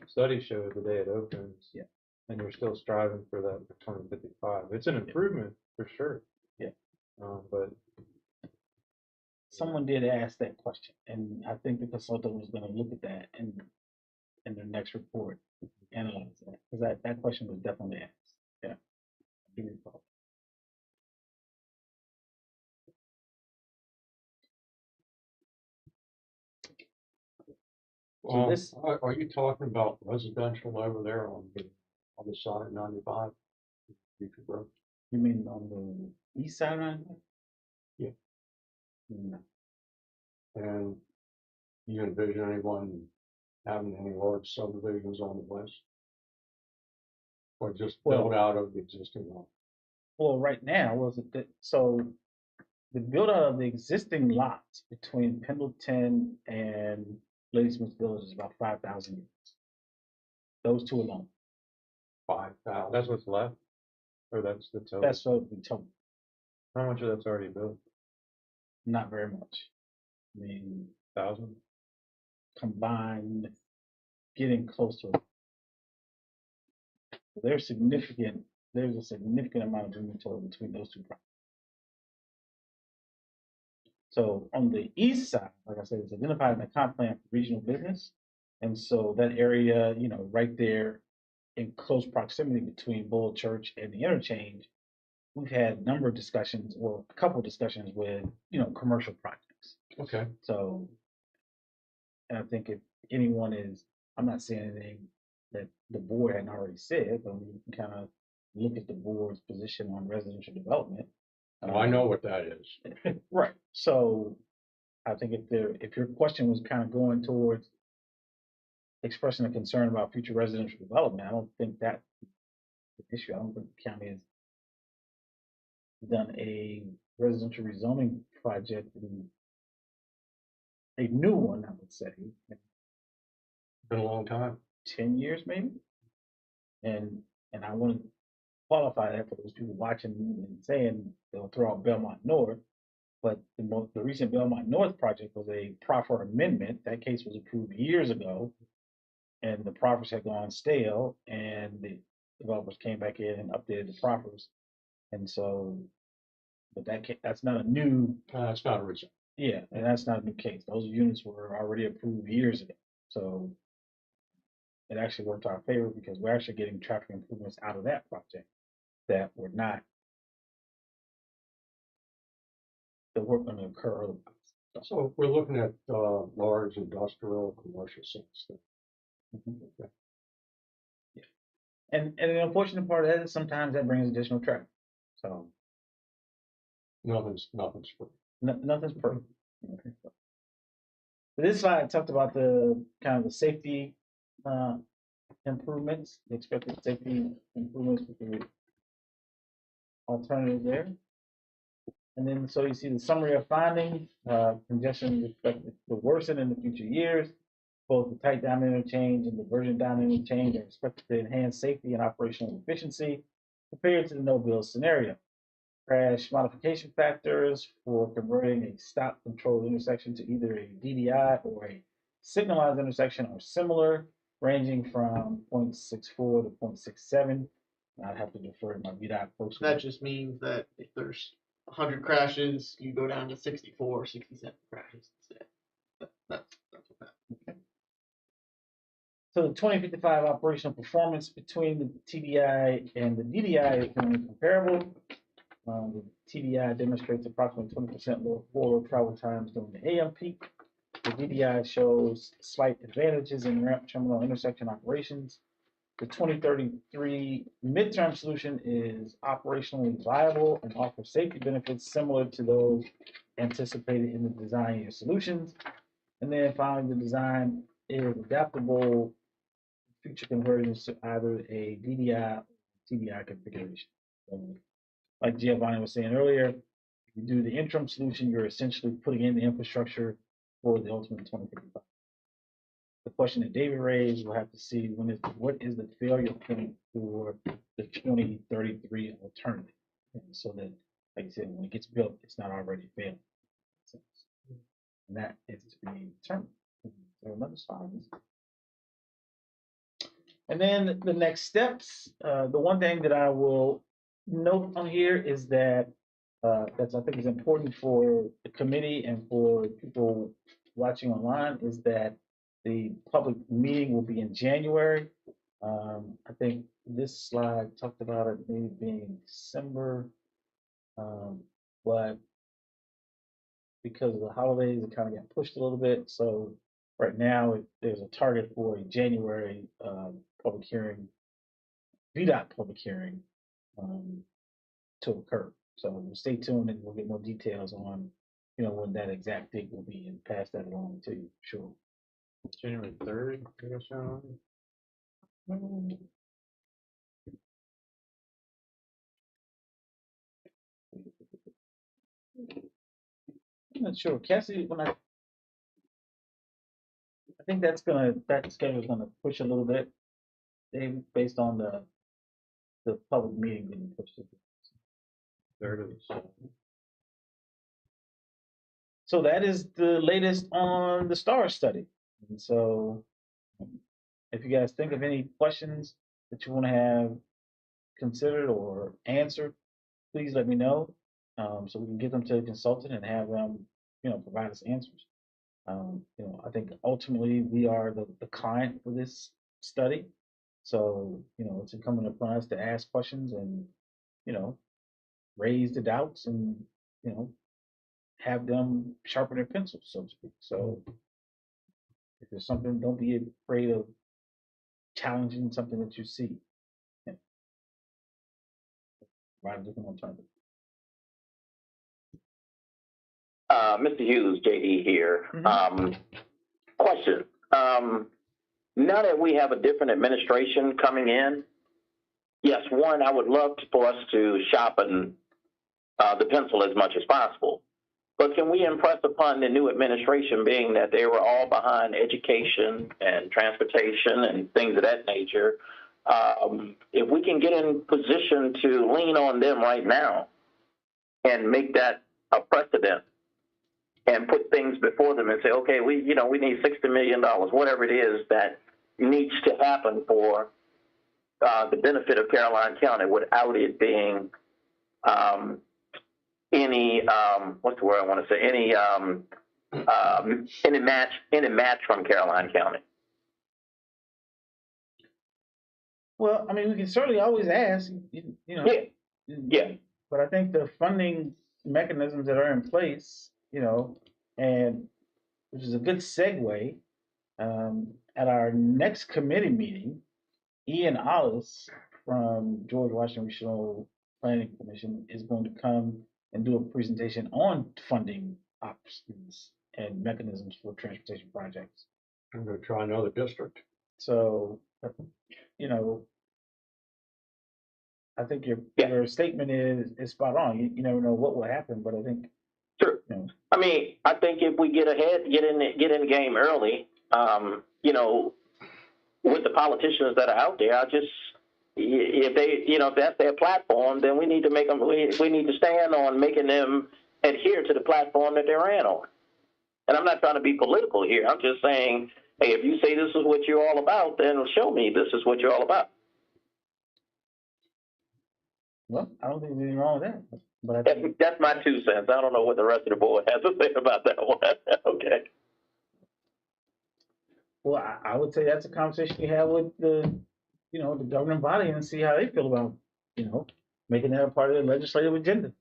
study showed the day it opens. Yeah. And you're still striving for that for 2055. It's an improvement for sure. Yeah. But someone did ask that question, and I think the consultant was going to look at that and in their next report, analyze that, because that question was definitely asked. Yeah, I do recall. Well, this- are you talking about residential over there on the side of 95? Future growth? You mean on the east side, right? Yeah. No. And you envision anyone having any large subdivisions on the west? Or just build out of the existing one? Well, right now, was it that, so the build out of the existing lots between Pendleton and Ladysmith Village is about 5,000 units. Those two alone. 5,000? that's what's left, or that's the total. That's what we told. How much of that's already built? Not very much. I mean, 1,000? combined, getting close to it. There's a significant amount of inventory between those two properties. So on the east side, like I said, it's identified in the comp plan for regional business. And so that area, you know, right there in close proximity between Bull Church and the interchange, we've had a number of discussions, or a couple of discussions with, you know, commercial projects. Okay. So, and I think if anyone is, I'm not saying anything that the board hadn't already said, but we can kind of look at the board's position on residential development. Well, I know what that is. Right. So I think if your question was kind of going towards expressing a concern about future residential development. I don't think that's an issue. I don't think the county has done a residential rezoning project, a new one, I would say, in Been a long time. 10 years maybe. And I want to qualify that for those people watching and saying they'll throw out Belmont North. But the recent Belmont North project was a proffer amendment. That case was approved years ago, and the proffers had gone stale, and the developers came back in and updated the proffers. And so, but that's not a new, It's not a reason. yeah, and that's not a new case. Those units were already approved years ago. So it actually worked to our favor because we're actually getting traffic improvements out of that project that were not, that weren't going to occur otherwise. So we're looking at, large industrial, commercial sites. Mhm. Yeah. And the unfortunate part of that is sometimes that brings additional traffic. So Nothing's free. nothing's perfect. Okay. So this slide talked about the kind of the safety improvements, the expected safety improvements with the alternative there. And then so you see the summary of findings, congestion is expected to worsen in the future years. Both the tight diamond interchange and the virgin diamond interchange are expected to enhance safety and operational efficiency compared to the no-build scenario. Crash modification factors for converting a stop controlled intersection to either a DDI or a signalized intersection are similar, ranging from 0.64 to 0.67. I'd have to defer to my VDOT folks. That just means that if there's 100 crashes, you go down to 64, 67 crashes instead. That's what that. So the 2055 operational performance between the TDI and the DDI is going to be comparable. The TDI demonstrates approximately 20% lower forward travel times during the AM peak. The DDI shows slight advantages in ramp terminal intersection operations. The 2033 midterm solution is operationally viable and offers safety benefits similar to those anticipated in the design year solutions. And then finally, the design is adaptable future conversions to either a DDI or TDI configuration. So, like Giovanni was saying earlier, if you do the interim solution, you're essentially putting in the infrastructure for the ultimate 2055. The question that David raised, we'll have to see what is the failure point for the 2033 alternative. And so that, like I said, when it gets built, it's not already failing. And that is to be determined. So another slide. And then the next steps, the one thing that I will note on here is that that's I think is important for the committee and for people watching online is that the public meeting will be in January. I think this slide talked about it maybe being December, but because of the holidays, it kind of got pushed a little bit. So right now, there's a target for a January public hearing, VDOT public hearing to occur. So we'll stay tuned and we'll get more details on, when that exact date will be and pass that along to you, sure. January 3rd, I guess. I'm not sure. Cassie, I think that schedule's gonna push a little bit, Dave, based on the public meeting being pushed. 3rd of So that is the latest on the STAR study. And so if you guys think of any questions that you want to have considered or answered, please let me know so we can get them to the consultant and have them, provide us answers. I think ultimately we are the client for this study. So, it's incumbent upon us to ask questions and, raise the doubts and, have them sharpen their pencils, so to speak. So if there's something, don't be afraid of challenging something that you see. Provide a different alternative. Mr. Hughes, JD here. Mhm. Question. now that we have a different administration coming in, yes, one, I would love for us to sharpen the pencil as much as possible. But can we impress upon the new administration, being that they were all behind education and transportation and things of that nature, if we can get in position to lean on them right now and make that a precedent and put things before them and say, okay, we need $60 million, whatever it is that needs to happen for the benefit of Caroline County without it being any what's the word I want to say, any match from Caroline County. Well, I mean, we can certainly always ask, you know. Yeah. But I think the funding mechanisms that are in place, you know, and which is a good segue, at our next committee meeting, Ian Ollis from George Washington Regional Planning Commission is going to come and do a presentation on funding options and mechanisms for transportation projects. I'm gonna try another district. So, you know, I think your statement is spot on. You never know what will happen, but I think Sure. you know, I mean, I think if we get ahead, get in the game early, you know, with the politicians that are out there, if they, you know, if that's their platform, then we need to make them. We need to stand on making them adhere to the platform that they ran on. And I'm not trying to be political here. I'm just saying, hey, if you say this is what you're all about, then show me this is what you're all about. well, I don't think there's anything wrong with that. But I think, That's my 2 cents. I don't know what the rest of the board has to say about that one. Okay. well, I would say that's a conversation you have with the governing body and see how they feel about, you know, making that a part of the legislative agenda.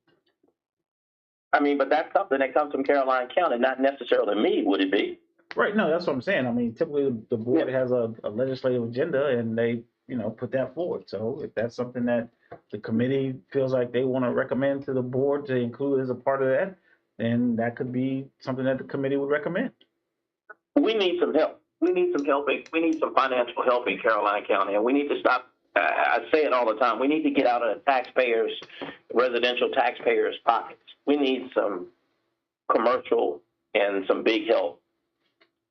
I mean, but that's something that comes from Caroline County, not necessarily me, would it be? Right. No, that's what I'm saying. I mean, typically the board has a legislative agenda and they, you know, put that forward. So if that's something that the committee feels like they want to recommend to the board to include as a part of that, then that could be something that the committee would recommend. We need some help. We need some help. We need some financial help in Caroline County, and we need to stop. I say it all the time. We need to get out of the residential taxpayers' pockets. We need some commercial and some big help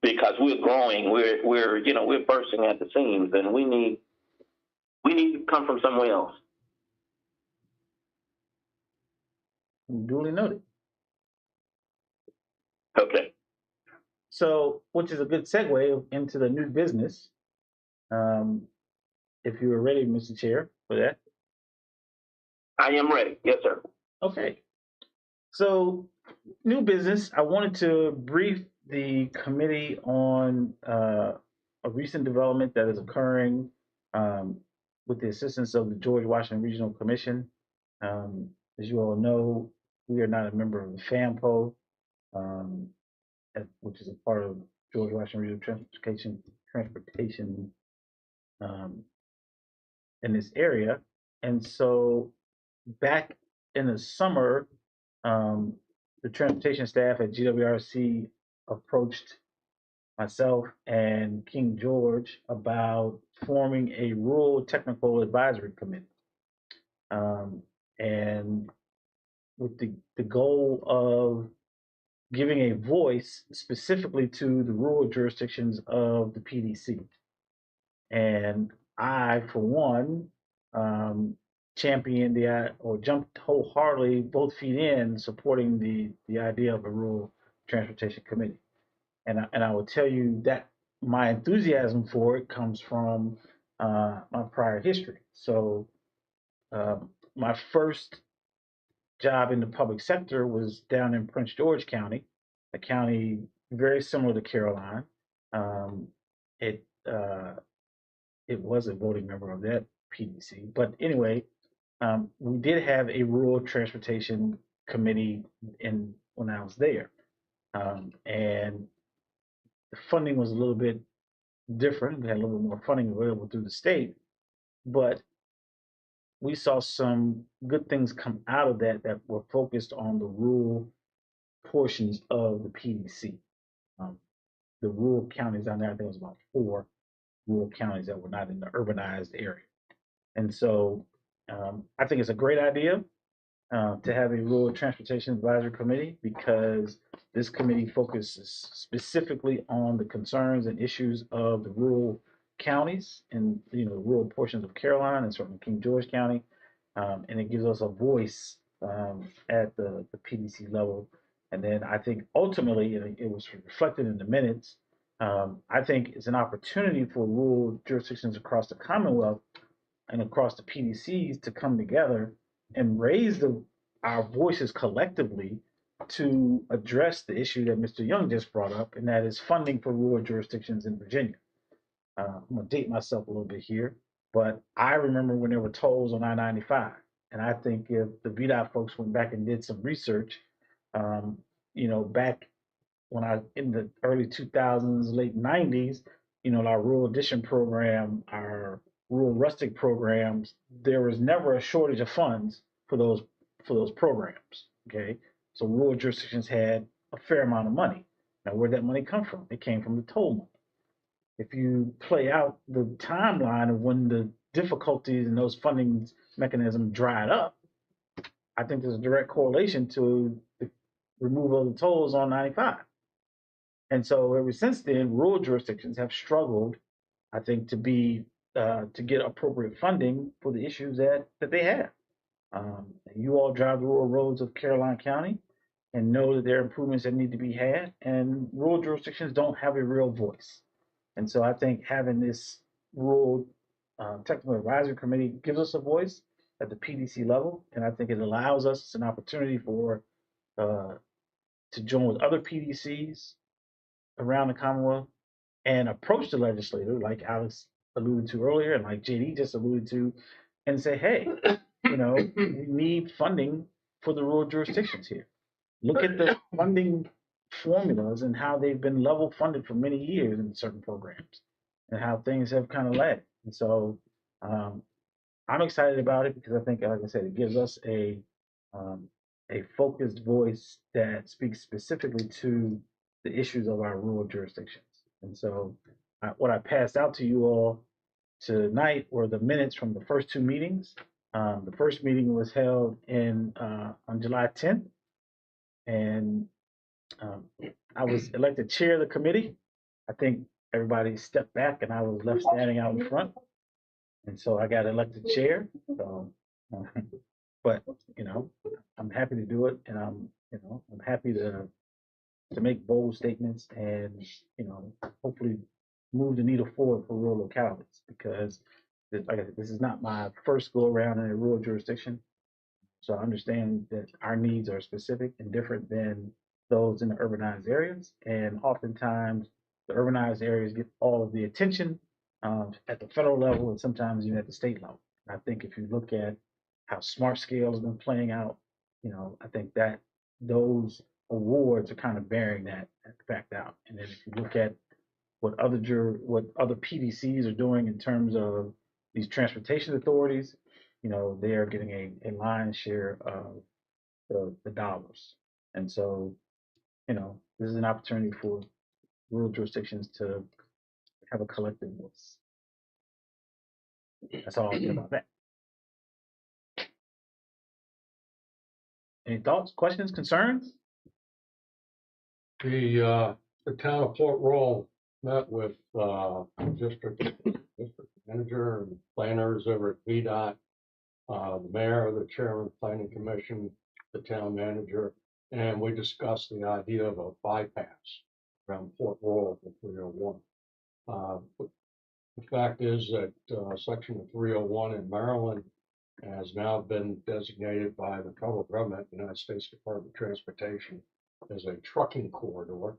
because we're growing. We're bursting at the seams, and we need to come from somewhere else. Duly noted. Okay. So, which is a good segue into the new business. If you were ready, Mr. Chair, for that. I am ready. Yes, sir. Okay. So, new business. I wanted to brief the committee on a recent development that is occurring with the assistance of the George Washington Regional Commission. As you all know, we are not a member of the FAMPO, which is a part of George Washington Regional Transportation in this area. And so back in the summer, the transportation staff at GWRC approached myself and King George about forming a rural technical advisory committee. And with the goal of giving a voice specifically to the rural jurisdictions of the PDC. And I, for one, championed or jumped wholeheartedly, both feet in, supporting the idea of a rural transportation committee. And I will tell you that my enthusiasm for it comes from my prior history. So my first job in the public sector was down in Prince George County, a county very similar to Caroline. It was a voting member of that PDC. But anyway, we did have a rural transportation committee when I was there. And the funding was a little bit different. We had a little bit more funding available through the state, but we saw some good things come out of that were focused on the rural portions of the PDC. The rural counties down there, I think it was about 4, rural counties that were not in the urbanized area. And so I think it's a great idea to have a rural transportation advisory committee because this committee focuses specifically on the concerns and issues of the rural counties and rural portions of Caroline and certainly King George County, and it gives us a voice at the PDC level. And then I think ultimately, and it was reflected in the minutes, I think it's an opportunity for rural jurisdictions across the Commonwealth and across the PDCs to come together and raise our voices collectively to address the issue that Mr. Young just brought up, and that is funding for rural jurisdictions in Virginia. I'm gonna date myself a little bit here, but I remember when there were tolls on I-95, and I think if the VDOT folks went back and did some research, back when in the early 2000s, late 90s, our rural addition program, our rural rustic programs, there was never a shortage of funds for those programs. Okay, so rural jurisdictions had a fair amount of money. Now, where'd that money come from? It came from the toll money. If you play out the timeline of when the difficulties in those funding mechanisms dried up, I think there's a direct correlation to the removal of the tolls on 95. And so ever since then, rural jurisdictions have struggled, I think, to get appropriate funding for the issues that they have. You all drive the rural roads of Caroline County and know that there are improvements that need to be had, and rural jurisdictions don't have a real voice. And so I think having this rural technical advisory committee gives us a voice at the PDC level, and I think it allows us an opportunity for to join with other PDCs around the Commonwealth and approach the legislator, like Alex alluded to earlier, and like JD just alluded to, and say, hey, we need funding for the rural jurisdictions here. Look at the funding formulas and how they've been level funded for many years in certain programs and how things have kind of lagged. And so I'm excited about it because I think, like I said, it gives us a focused voice that speaks specifically to the issues of our rural jurisdictions. And so what I passed out to you all tonight were the minutes from the first two meetings. The first meeting was held on July 10th, and I was elected chair of the committee. I think everybody stepped back and I was left standing out in front. And so I got elected chair. So, but I'm happy to do it, and I'm happy to make bold statements and hopefully move the needle forward for rural localities because, like I said, this is not my first go around in a rural jurisdiction. So I understand that our needs are specific and different than those in the urbanized areas, and oftentimes the urbanized areas get all of the attention at the federal level and sometimes even at the state level. And I think if you look at how Smart Scale has been playing out, I think that those awards are kind of bearing that fact out. And then if you look at what other PDCs are doing in terms of these transportation authorities, they are getting a lion's share of the dollars. And so, this is an opportunity for rural jurisdictions to have a collective voice. That's all I'll say about that. Any thoughts, questions, concerns? The town of Port Royal met with district manager and planners over at VDOT, the mayor, the chairman of the planning commission, the town manager, and we discussed the idea of a bypass around Port Royal for 301. The fact is that section of 301 in Maryland has now been designated by the federal government, the United States Department of Transportation, as a trucking corridor.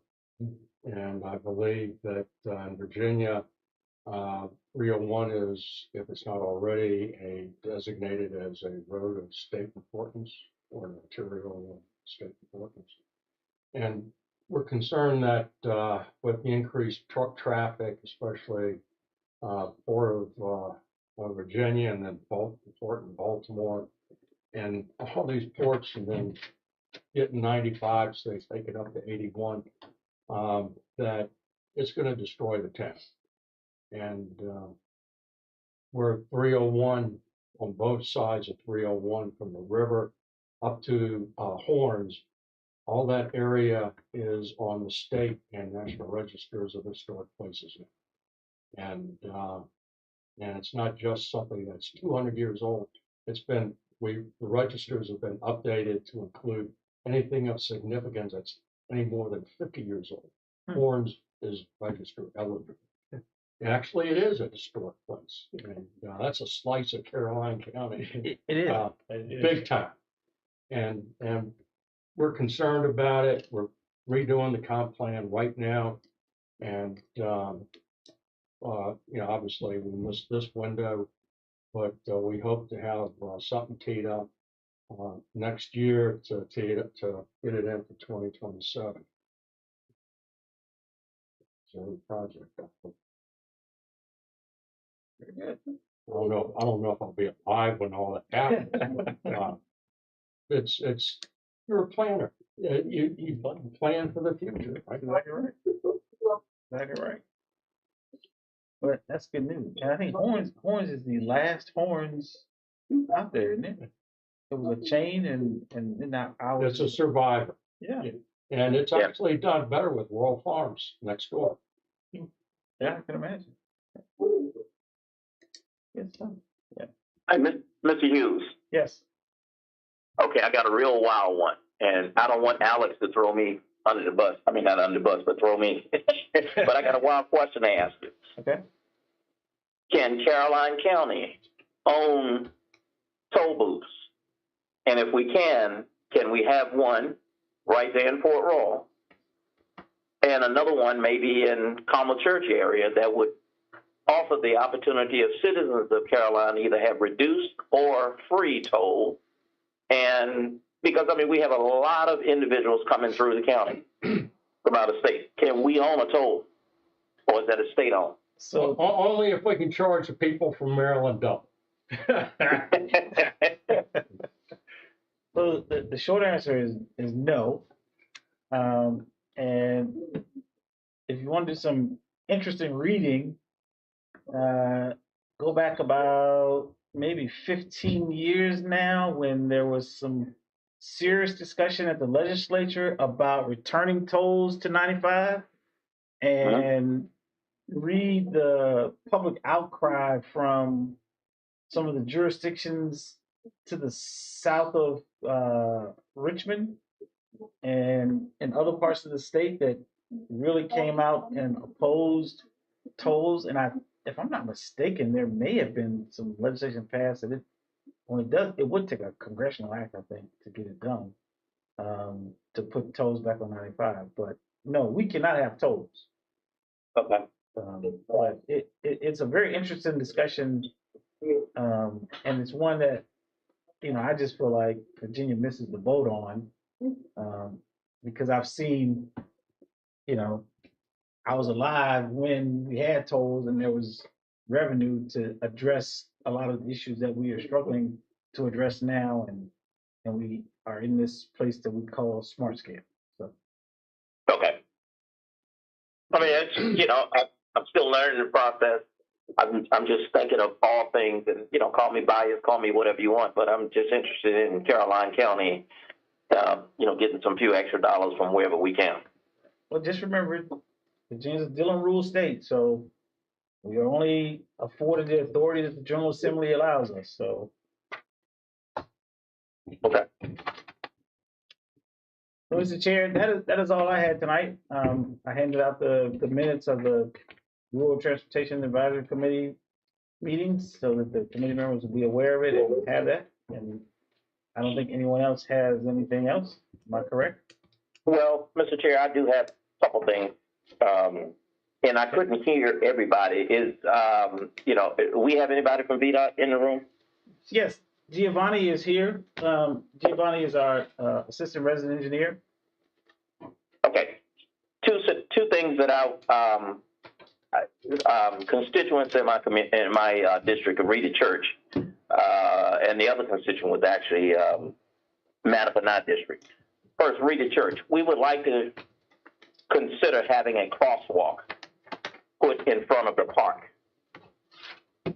And I believe that in Virginia, 301 is, if it's not already, designated as a road of state importance or an arterial of state importance. And we're concerned that with the increased truck traffic, especially Port of Virginia and then Port in Baltimore, and all these ports, and then getting 95, so they take it up to 81, that it's going to destroy the town. And, we're 301 on both sides of 301 from the river up to, Horns. All that area is on the state and national registers of historic places. And it's not just something that's 200 years old. It's been, the registers have been updated to include anything of significance that's any more than 50 years old. Horns is registered eligible. Actually, it is a historic place. And that's a slice of Caroline County. It is. Big time. And we're concerned about it. We're redoing the comp plan right now. And, obviously we missed this window, but we hope to have something teed up next year to get it in for 2027. So the project. I don't know if I'll be alive when all that happens. But, it's you're a planner. You plan for the future, right? Exactly right. Exactly right. But that's good news. And I think Horns is the last Horns out there, isn't it? It was a chain and then It's a survivor. yeah. And it's actually done better with Royal Farms next door. Yeah, I can imagine. Good stuff. Yeah. Hey, Mr. Hughes. Yes. Okay, I got a real wild one, and I don't want Alex to throw me under the bus. I mean, not under the bus, but throw me. But I got a wild question to ask you. Okay. Can Caroline County own toll booths? And if we can we have one right there in Fort Royal? And another one maybe in Carmel Church area that would offer the opportunity of citizens of Caroline either have reduced or free toll. And because, I mean, we have a lot of individuals coming through the county from out of state. Can we own a toll? Or is that a state owned? So Only if we can charge the people from Maryland double. So the short answer is no. And if you want to do some interesting reading, go back about maybe 15 years now when there was some serious discussion at the legislature about returning tolls to 95 and read the public outcry from some of the jurisdictions to the south of Richmond and in other parts of the state that really came out and opposed tolls. And if I'm not mistaken, there may have been some legislation passed that it would take a congressional act, I think, to get it done, to put tolls back on 95. But no, we cannot have tolls. Okay. But it's a very interesting discussion, and it's one that, I just feel like Virginia misses the boat on, because I've seen, I was alive when we had tolls and there was revenue to address a lot of the issues that we are struggling to address now, and we are in this place that we call smart scale. So. Okay. I mean, it's, I'm still learning the process. I'm just thinking of all things, and call me biased, call me whatever you want, but I'm just interested in Caroline County, getting some few extra dollars from wherever we can. Well, just remember, Virginia's a Dillon Rule state, so we are only afforded the authority that the General Assembly allows us. So. Okay. So, Mr. Chair, that is all I had tonight. I handed out the minutes of the Rural Transportation Advisory Committee meetings so that the committee members will be aware of it and have that. And I don't think anyone else has anything else. Am I correct? Well, Mr. Chair, I do have a couple things. And I couldn't hear everybody. We have anybody from VDOT in the room? Yes, Giovanni is here. Giovanni is our assistant resident engineer. Okay. Two things that constituents in my district of Reedy Church, and the other constituent was actually Mattapanai district. First, Reedy Church. We would like to consider having a crosswalk put in front of the park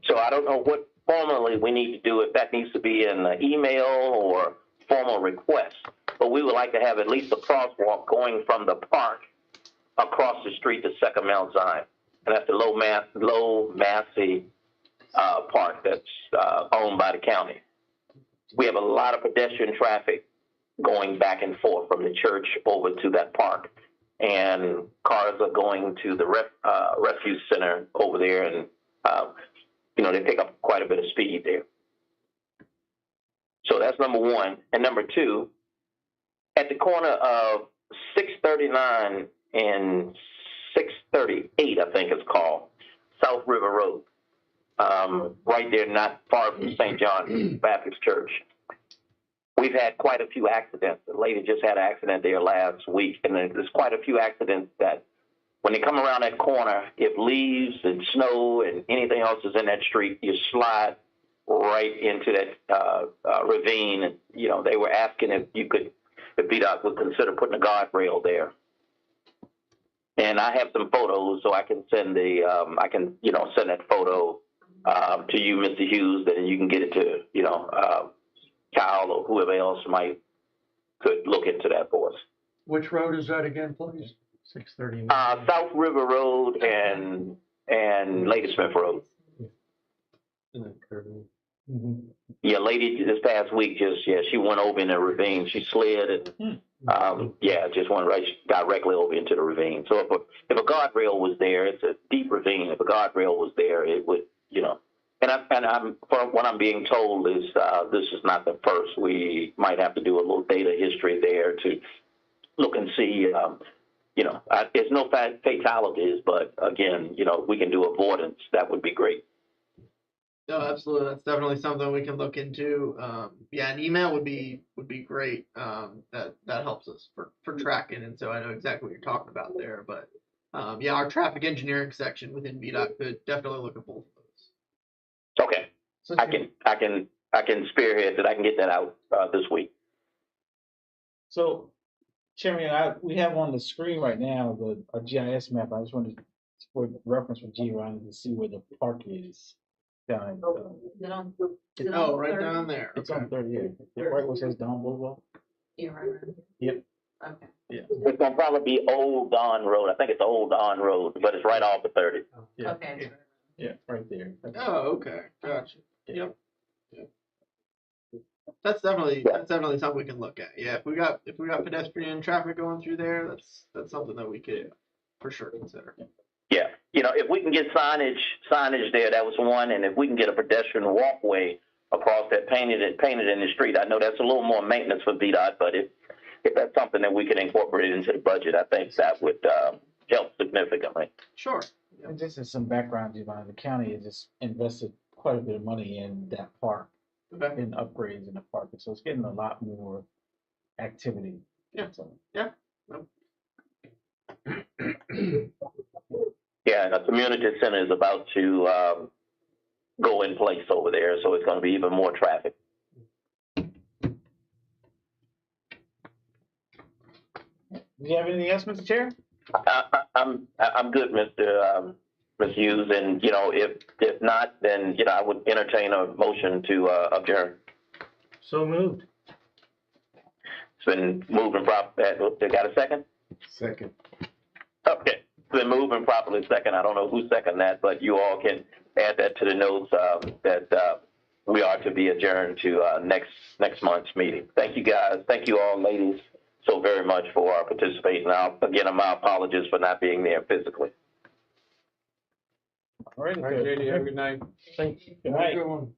So I don't know what formally we need to do, if that needs to be in an email or formal request. But we would like to have at least a crosswalk going from the park across the street to Second Mount Zion. And that's the Low Massey park that's owned by the county. We have a lot of pedestrian traffic going back and forth from the church over to that park. And cars are going to the refuse center over there, and they pick up quite a bit of speed there. So that's number one. And number two, at the corner of 639 and 638, I think it's called, South River Road, right there, not far from St. John Baptist Church. We've had quite a few accidents. The lady just had an accident there last week, and there's quite a few accidents that when they come around that corner, if leaves and snow and anything else is in that street, you slide right into that ravine. And, they were asking if VDOT would consider putting a guardrail there. And I have some photos, so I can send send that photo to you, Mr. Hughes, and you can get it to, Kyle or whoever else could look into that for us. Which road is that again, please? 6:30. South River Road and Ladysmith Road. Yeah, lady this past week she went over in the ravine. She slid and just went right directly over into the ravine. So if a guardrail was there, it's a deep ravine. If a guardrail was there, it would, And from what I'm being told is this is not the first. We might have to do a little data history there to look and see. There's no fatalities, but again, we can do avoidance. That would be great. No, absolutely. That's definitely something we can look into. An email would be great. That helps us for tracking, and so I know exactly what you're talking about there. But our traffic engineering section within VDOT could definitely look at both of those. Okay, So I can spearhead that. I can get that out this week. So, Chairman, we have on the screen right now a GIS map. I just wanted to, for reference for Giovanni, to see where the park is down. Is it on? Oh, right down there. It's on 38. Right where it says Don Boulevard. Yeah, right around Yep. here. Okay. Yeah. It's gonna probably be Old Don Road. I think it's Old Don Road, but it's right off the 30. Yeah. Okay. Yeah, right there. Oh, okay. Gotcha. Yeah. Yep. That's definitely something we can look at. Yeah, if we got pedestrian traffic going through there, that's something that we could for sure consider. Yeah, if we can get signage there, that was one, and if we can get a pedestrian walkway across that painted in the street, I know that's a little more maintenance for VDOT, but if that's something that we can incorporate into the budget, I think that would help significantly. Sure. And just as some background, Giovanni, the county has just invested quite a bit of money in that park, Okay. in upgrades in the park, and so it's getting a lot more activity. Yeah. So, Yeah, and a community center is about to go in place over there, so it's going to be even more traffic. do you have anything else, Mr. Chair? I'm good, Mr. Hughes, and if not, then I would entertain a motion to adjourn. So moved. It's been moving properly. Got a second? Second. Okay, it's been moving properly. Second. I don't know who seconded that, but you all can add that to the notes that we are to be adjourned to next month's meeting. Thank you, guys. Thank you all, ladies, so very much for participating. Now, again, my apologies for not being there physically. All right, All right, JD, have a good night. Thanks. Good night. Good one.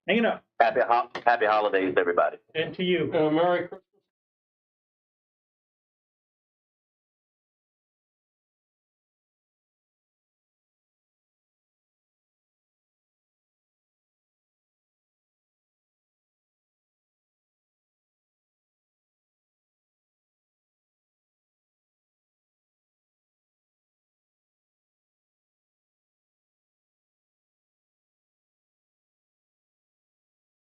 Hanging up. Happy holidays, everybody. And to you. Merry Christmas.